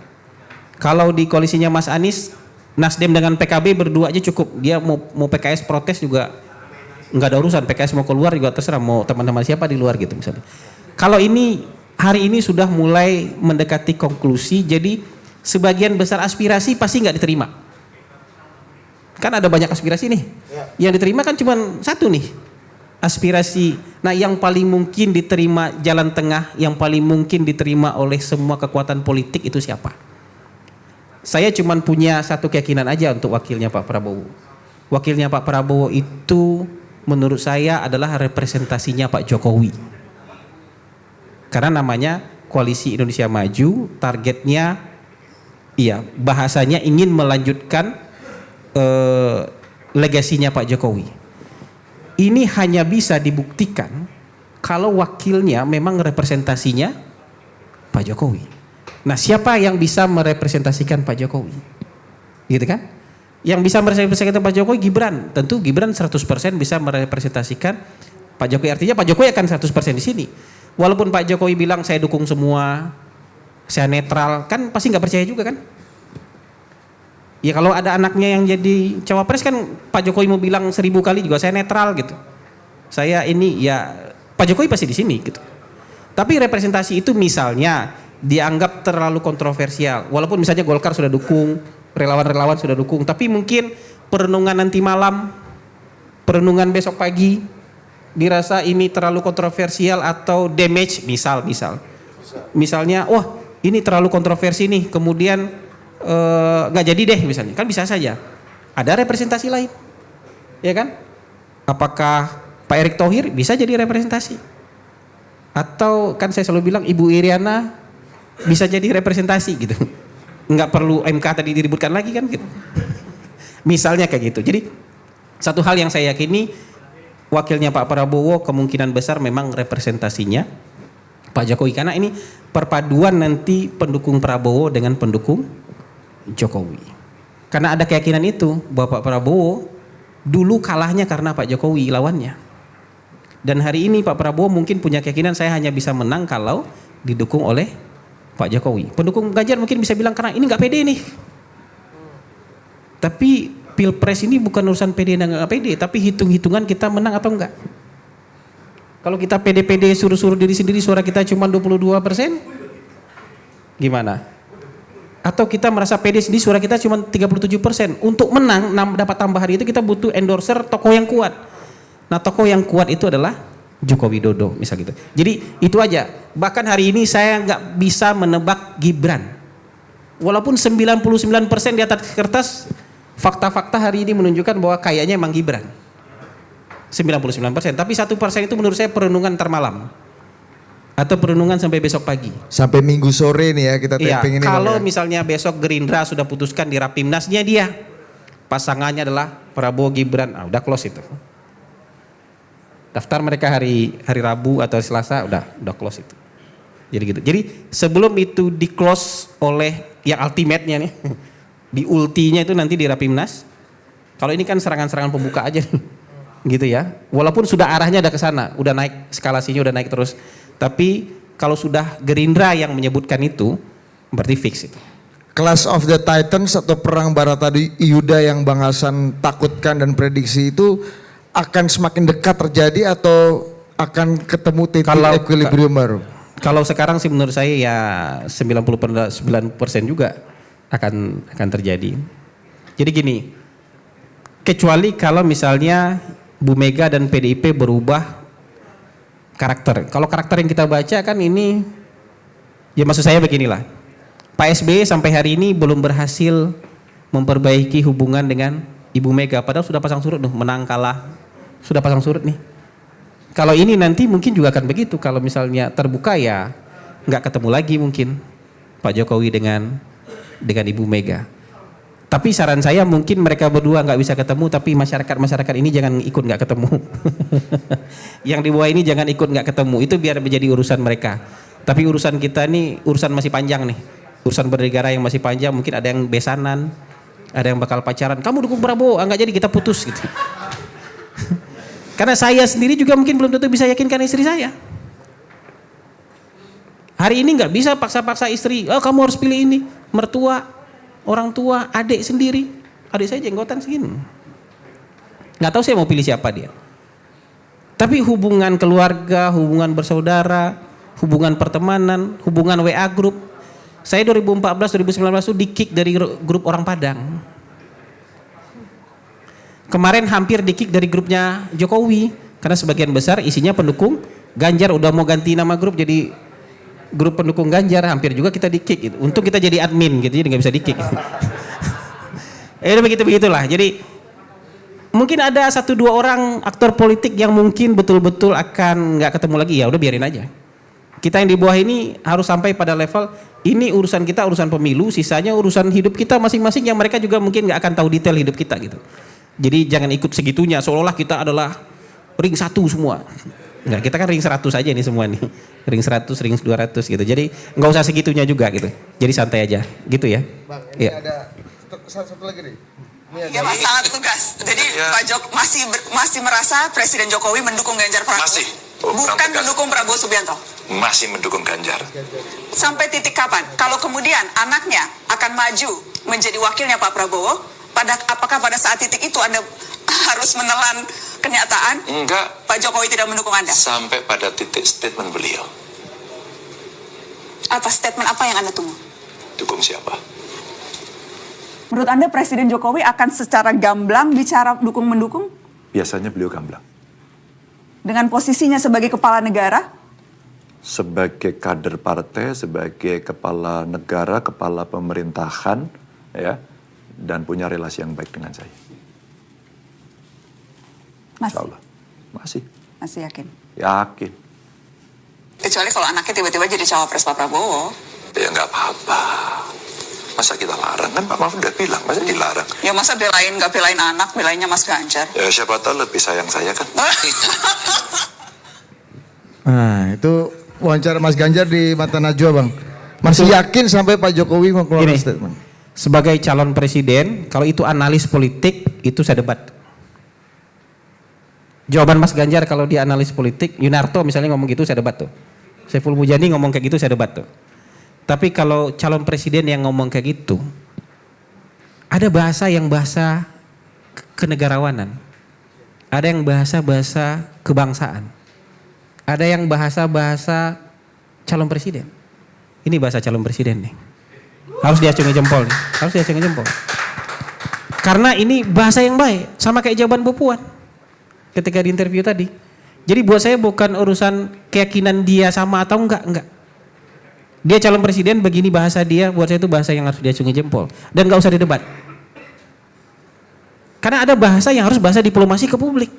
Speaker 1: Kalau di koalisinya Mas Anies, Nasdem dengan PKB berdua aja cukup. Dia mau PKS protes juga enggak ada urusan. PKS mau keluar juga terserah, mau teman-teman siapa di luar gitu misalnya. Kalau ini hari ini sudah mulai mendekati konklusi, jadi sebagian besar aspirasi pasti nggak diterima. Kan ada banyak aspirasi nih. Yang diterima kan cuma satu nih, aspirasi. Nah yang paling mungkin diterima jalan tengah, yang paling mungkin diterima oleh semua kekuatan politik itu siapa? Saya cuma punya satu keyakinan aja untuk wakilnya Pak Prabowo. Wakilnya Pak Prabowo itu menurut saya adalah representasinya Pak Jokowi. Karena namanya Koalisi Indonesia Maju, targetnya bahasanya ingin melanjutkan legasinya Pak Jokowi. Ini hanya bisa dibuktikan kalau wakilnya memang representasinya Pak Jokowi. Nah, siapa yang bisa merepresentasikan Pak Jokowi? Gitu kan? Yang bisa merepresentasikan Pak Jokowi Gibran. Tentu Gibran 100% bisa merepresentasikan Pak Jokowi. Artinya Pak Jokowi akan 100% di sini. Walaupun Pak Jokowi bilang saya dukung semua, saya netral, kan pasti nggak percaya juga kan? Ya kalau ada anaknya yang jadi cawapres kan Pak Jokowi mau bilang 1000 kali juga saya netral gitu. Saya ini ya Pak Jokowi pasti di sini gitu. Tapi representasi itu misalnya dianggap terlalu kontroversial. Walaupun misalnya Golkar sudah dukung, relawan-relawan sudah dukung, tapi mungkin perenungan nanti malam, perenungan besok pagi dirasa ini terlalu kontroversial atau damage misalnya wah ini terlalu kontroversi nih kemudian nggak jadi deh misalnya, kan bisa saja ada representasi lain ya kan. Apakah Pak Erick Thohir bisa jadi representasi, atau kan saya selalu bilang Ibu Iriana bisa jadi representasi gitu, nggak perlu MK tadi diributkan lagi kan gitu. Misalnya kayak gitu. Jadi satu hal yang saya yakini, wakilnya Pak Prabowo kemungkinan besar memang representasinya Pak Jokowi. Karena ini perpaduan nanti pendukung Prabowo dengan pendukung Jokowi. Karena ada keyakinan itu bahwa Pak Prabowo dulu kalahnya karena Pak Jokowi lawannya. Dan hari ini Pak Prabowo mungkin punya keyakinan saya hanya bisa menang kalau didukung oleh Pak Jokowi. Pendukung Ganjar mungkin bisa bilang karena ini nggak pede nih. Tapi Pilpres ini bukan urusan pede dan nggak pede, tapi hitung-hitungan kita menang atau enggak. Kalau kita pede-pede suruh-suruh diri sendiri suara kita cuma 22%, gimana? Atau kita merasa pede sendiri suara kita cuma 37%. Untuk menang, dapat tambahan itu kita butuh endorser tokoh yang kuat. Nah tokoh yang kuat itu adalah Joko Widodo, misal gitu. Jadi itu aja. Bahkan hari ini saya nggak bisa menebak Gibran. Walaupun 99% di atas kertas, fakta-fakta hari ini menunjukkan bahwa kayaknya emang Gibran. 99%, tapi 1% itu menurut saya perenungan ntar malam. Atau perenungan sampai besok pagi.
Speaker 3: Sampai Minggu sore nih ya kita
Speaker 1: Iya,
Speaker 3: taping ini.
Speaker 1: kalau
Speaker 3: Bang, ya.
Speaker 1: misalnya besok Gerindra sudah putuskan di Rapimnasnya dia, pasangannya adalah Prabowo Gibran, udah close itu. Daftar mereka hari Rabu atau Selasa udah close itu. Jadi gitu. Jadi sebelum itu di close oleh yang ultimate-nya nih, di ultinya itu nanti di Rapimnas. Kalau ini kan serangan-serangan pembuka aja nih. Gitu ya. Walaupun sudah arahnya udah ke sana, udah naik eskalasinya udah naik terus. Tapi kalau sudah Gerindra yang menyebutkan itu, berarti fix itu.
Speaker 3: Clash of the Titans atau perang Baratadi Yuda yang Bang Hasan takutkan dan prediksi itu akan semakin dekat terjadi atau akan ketemu titik equilibrium baru?
Speaker 1: Kalau sekarang sih menurut saya ya 99% juga akan terjadi. Jadi gini, kecuali kalau misalnya Bu Mega dan PDIP berubah karakter. Kalau karakter yang kita baca kan ini, ya maksud saya beginilah. Pak SBY sampai hari ini belum berhasil memperbaiki hubungan dengan Ibu Mega. Padahal sudah pasang surut tuh, menang kalah. Sudah pasang surut nih. Kalau ini nanti mungkin juga akan begitu. Kalau misalnya terbuka ya nggak ketemu lagi mungkin Pak Jokowi dengan Ibu Mega. Tapi saran saya mungkin mereka berdua nggak bisa ketemu, tapi masyarakat ini jangan ikut nggak ketemu. Yang di bawah ini jangan ikut nggak ketemu. Itu biar menjadi urusan mereka. Tapi urusan kita nih urusan masih panjang nih. Urusan bernegara yang masih panjang. Mungkin ada yang besanan, ada yang bakal pacaran. Kamu dukung Prabowo, nggak jadi kita putus gitu. Karena saya sendiri juga mungkin belum tentu bisa yakinkan istri saya. Hari ini nggak bisa paksa-paksa istri, oh kamu harus pilih ini, mertua, orang tua, adik sendiri. Adik saya jenggotan segini. Nggak tahu saya mau pilih siapa dia. Tapi hubungan keluarga, hubungan bersaudara, hubungan pertemanan, hubungan WA group. Saya 2014-2019 itu di-kick dari grup orang Padang. Kemarin hampir di-kick dari grupnya Jokowi karena sebagian besar isinya pendukung Ganjar, udah mau ganti nama grup jadi grup pendukung Ganjar, hampir juga kita di-kick gitu. Untung kita jadi admin gitu, jadi nggak bisa di-kick. Begitulah. Jadi mungkin ada 1-2 orang aktor politik yang mungkin betul-betul akan nggak ketemu lagi, ya udah biarin aja. Kita yang di bawah ini harus sampai pada level ini urusan kita, urusan pemilu, sisanya urusan hidup kita masing-masing yang mereka juga mungkin nggak akan tahu detail hidup kita gitu. Jadi jangan ikut segitunya seolah-olah kita adalah ring 1 semua. Nggak, kita kan ring 100 aja nih semua nih. Ring 100, ring 200 gitu. Jadi nggak usah segitunya juga gitu. Jadi santai aja gitu ya.
Speaker 3: Bang, ini
Speaker 1: ya.
Speaker 3: ada satu lagi nih.
Speaker 6: Iya Mas, sangat tegas. Jadi Pak Jok masih merasa Presiden Jokowi mendukung Ganjar Pranowo.
Speaker 7: Masih.
Speaker 6: Bukan mendukung Prabowo Subianto.
Speaker 7: Masih mendukung Ganjar.
Speaker 6: Sampai titik kapan? Kalau kemudian anaknya akan maju menjadi wakilnya Pak Prabowo, apakah pada saat titik itu Anda harus menelan kenyataan
Speaker 7: Enggak.
Speaker 6: Pak Jokowi tidak mendukung Anda?
Speaker 7: Sampai pada titik statement beliau.
Speaker 6: Apa statement apa yang Anda tunggu?
Speaker 7: Dukung siapa?
Speaker 6: Menurut Anda Presiden Jokowi akan secara gamblang bicara dukung-mendukung?
Speaker 7: Biasanya beliau gamblang.
Speaker 6: Dengan posisinya sebagai kepala negara?
Speaker 7: Sebagai kader partai, sebagai kepala negara, kepala pemerintahan, ya, dan punya relasi yang baik dengan saya. Insya Allah. Masih.
Speaker 6: Masih yakin?
Speaker 7: Yakin.
Speaker 6: Kecuali kalau anaknya tiba-tiba jadi cawapres Pak Prabowo.
Speaker 7: Ya nggak apa-apa. Masa kita larang? Kan Pak Mahfud udah bilang, masa dilarang?
Speaker 6: Ya masa nggak belain anak, belainnya Mas Ganjar.
Speaker 7: Ya siapa tahu lebih sayang saya kan.
Speaker 3: Nah, itu wawancara Mas Ganjar di Mata Najwa, Bang. Masih yakin sampai Pak Jokowi mau keluar
Speaker 1: Gini,
Speaker 3: statement?
Speaker 1: sebagai calon presiden, kalau itu analis politik, itu saya debat. Jawaban Mas Ganjar kalau dia analis politik, Yunarto misalnya ngomong gitu, saya debat tuh. Saiful Mujani ngomong kayak gitu, saya debat tuh. Tapi kalau calon presiden yang ngomong kayak gitu, ada bahasa yang bahasa kenegarawanan. Ada yang bahasa kebangsaan. ada yang bahasa calon presiden. Ini bahasa calon presiden nih. Harus diacungi jempol nih. Harus diacungi jempol. Karena ini bahasa yang baik. Sama kayak jawaban Bu Puan ketika di interview tadi. Jadi buat saya bukan urusan keyakinan dia sama atau enggak. Dia calon presiden, begini bahasa dia, buat saya itu bahasa yang harus diacungi jempol. Dan enggak usah didebat. Karena ada bahasa yang harus bahasa diplomasi ke publik.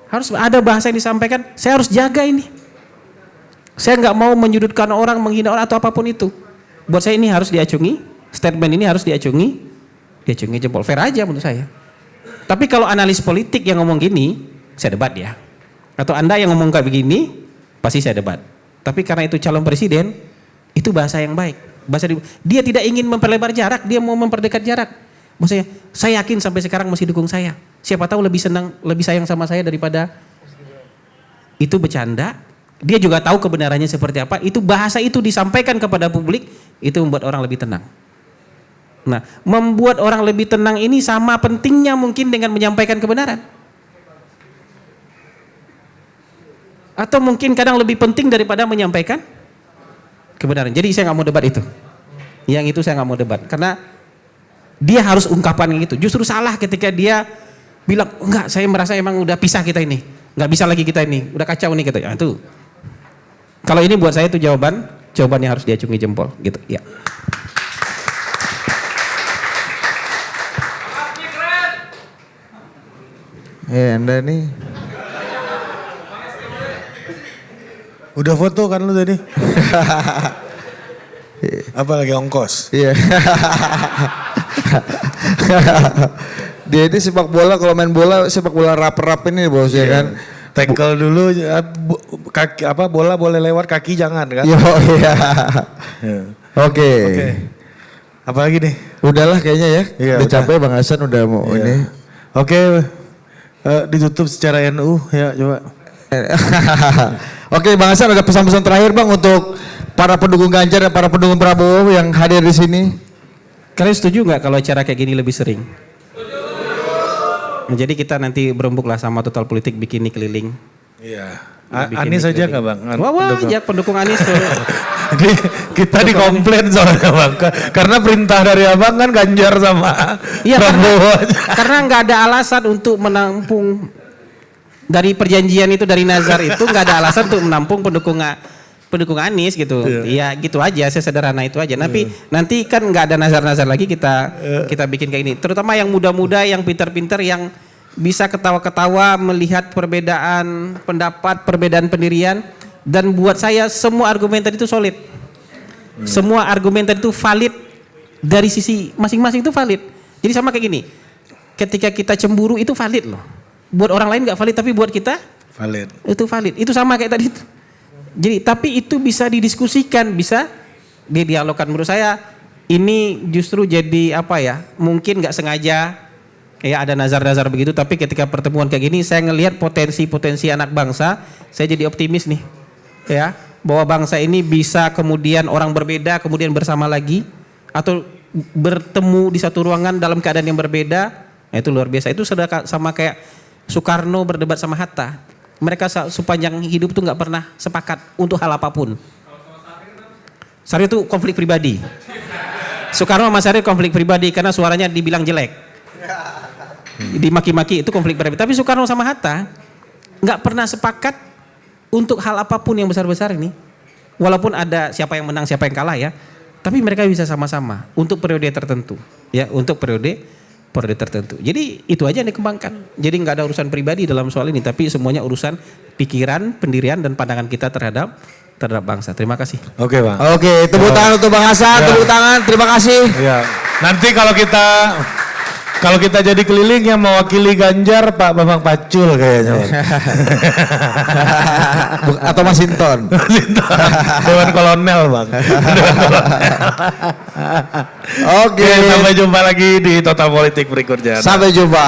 Speaker 1: Harus ada bahasa yang disampaikan, saya harus jaga ini. Saya nggak mau menyudutkan orang, menghina orang atau apapun itu. Buat saya ini harus diacungi, statement ini harus diacungi jempol. Fair aja menurut saya. Tapi kalau analis politik yang ngomong gini, saya debat ya. Atau Anda yang ngomong kayak begini, pasti saya debat. Tapi karena itu calon presiden, itu bahasa yang baik. Dia tidak ingin memperlebar jarak, dia mau memperdekat jarak. Maksudnya, saya yakin sampai sekarang masih dukung saya. Siapa tahu lebih senang, lebih sayang sama saya daripada itu bercanda. Dia juga tahu kebenarannya seperti apa. Itu bahasa itu disampaikan kepada publik, itu membuat orang lebih tenang. Nah, membuat orang lebih tenang ini sama pentingnya mungkin dengan menyampaikan kebenaran. Atau mungkin kadang lebih penting daripada menyampaikan kebenaran. Jadi saya nggak mau debat itu. Yang itu saya nggak mau debat. Karena dia harus ungkapan yang itu. Justru salah ketika dia bilang, enggak, saya merasa emang udah pisah kita ini. Nggak bisa lagi kita ini. Udah kacau nih kita. Ya, itu. Kalau ini buat saya itu jawabannya harus diacungi jempol. Gitu. Ya.
Speaker 3: Anda nih.
Speaker 2: Udah foto kan lu tadi? Apalagi ongkos?
Speaker 3: Iya. Dia ini sepak bola, kalau main bola sepak bola rap-rap ini bos ya kan.
Speaker 2: Tackle dulu, kaki bola boleh lewat, kaki jangan kan?
Speaker 3: Yo iya. Oke.
Speaker 2: Apalagi nih?
Speaker 3: Udahlah kayaknya ya.
Speaker 2: Iya,
Speaker 3: udah capek Bang Hasan udah mau ini.
Speaker 2: Oke, ditutup secara NU ya coba.
Speaker 3: Oke Bang Hasan, ada pesan-pesan terakhir Bang untuk para pendukung Ganjar dan para pendukung Prabowo yang hadir di sini.
Speaker 1: Kalian setuju nggak kalau acara kayak gini lebih sering? Nah, jadi kita nanti berembuk lah sama Total Politik bikini keliling.
Speaker 2: Iya. Anies aja nggak Bang?
Speaker 1: Wah aja pendukung Anies tuh.
Speaker 2: Kita dikomplain soalnya Bang. Karena perintah dari Abang kan Ganjar sama Prabowo.
Speaker 1: Karena nggak ada alasan untuk menampung dari perjanjian itu, dari Nazar itu nggak ada alasan untuk menampung pendukung Anies gitu. Iya gitu aja, sesederhana itu aja. Tapi nanti kan nggak ada Nazar-Nazar lagi, kita bikin kayak ini. Terutama yang muda-muda, yang pintar-pintar, yang bisa ketawa-ketawa melihat perbedaan pendapat, perbedaan pendirian. Dan buat saya semua argumen tadi itu solid. Semua argumen tadi itu valid dari sisi masing-masing, itu valid. Jadi sama kayak gini, ketika kita cemburu itu valid loh. Buat orang lain nggak valid, tapi buat kita
Speaker 2: valid.
Speaker 1: Itu valid. Itu sama kayak tadi itu. Jadi tapi itu bisa didiskusikan, bisa didialogkan. Menurut saya ini justru jadi apa ya? Mungkin nggak sengaja ya ada nazar-nazar begitu, tapi ketika pertemuan kayak gini saya ngelihat potensi-potensi anak bangsa, saya jadi optimis nih. Ya, bahwa bangsa ini bisa kemudian orang berbeda kemudian bersama lagi atau bertemu di satu ruangan dalam keadaan yang berbeda. Nah, itu luar biasa. Itu sudah sama kayak Soekarno berdebat sama Hatta. Mereka sepanjang hidup tuh nggak pernah sepakat untuk hal apapun. Saryo itu konflik pribadi. Soekarno sama Saryo konflik pribadi karena suaranya dibilang jelek, dimaki-maki, itu konflik pribadi. Tapi Soekarno sama Hatta nggak pernah sepakat untuk hal apapun yang besar-besar ini. Walaupun ada siapa yang menang, siapa yang kalah ya. Tapi mereka bisa sama-sama untuk periode tertentu, ya, untuk periode tertentu. Jadi itu aja yang dikembangkan. Jadi nggak ada urusan pribadi dalam soal ini, tapi semuanya urusan pikiran, pendirian dan pandangan kita terhadap bangsa. Terima kasih.
Speaker 2: Oke Bang.
Speaker 3: Oke, tepuk tangan untuk Bang Hasan, tepuk tangan. Terima kasih.
Speaker 2: Ya. Nanti kalau kita jadi keliling yang mewakili Ganjar Pak Bambang Pacul kayaknya.
Speaker 3: Atau Mas Hinton.
Speaker 2: Dewan Kolonel Bang.
Speaker 3: Oke.
Speaker 2: Sampai jumpa lagi di Total Politik berikutnya.
Speaker 3: Sampai jumpa.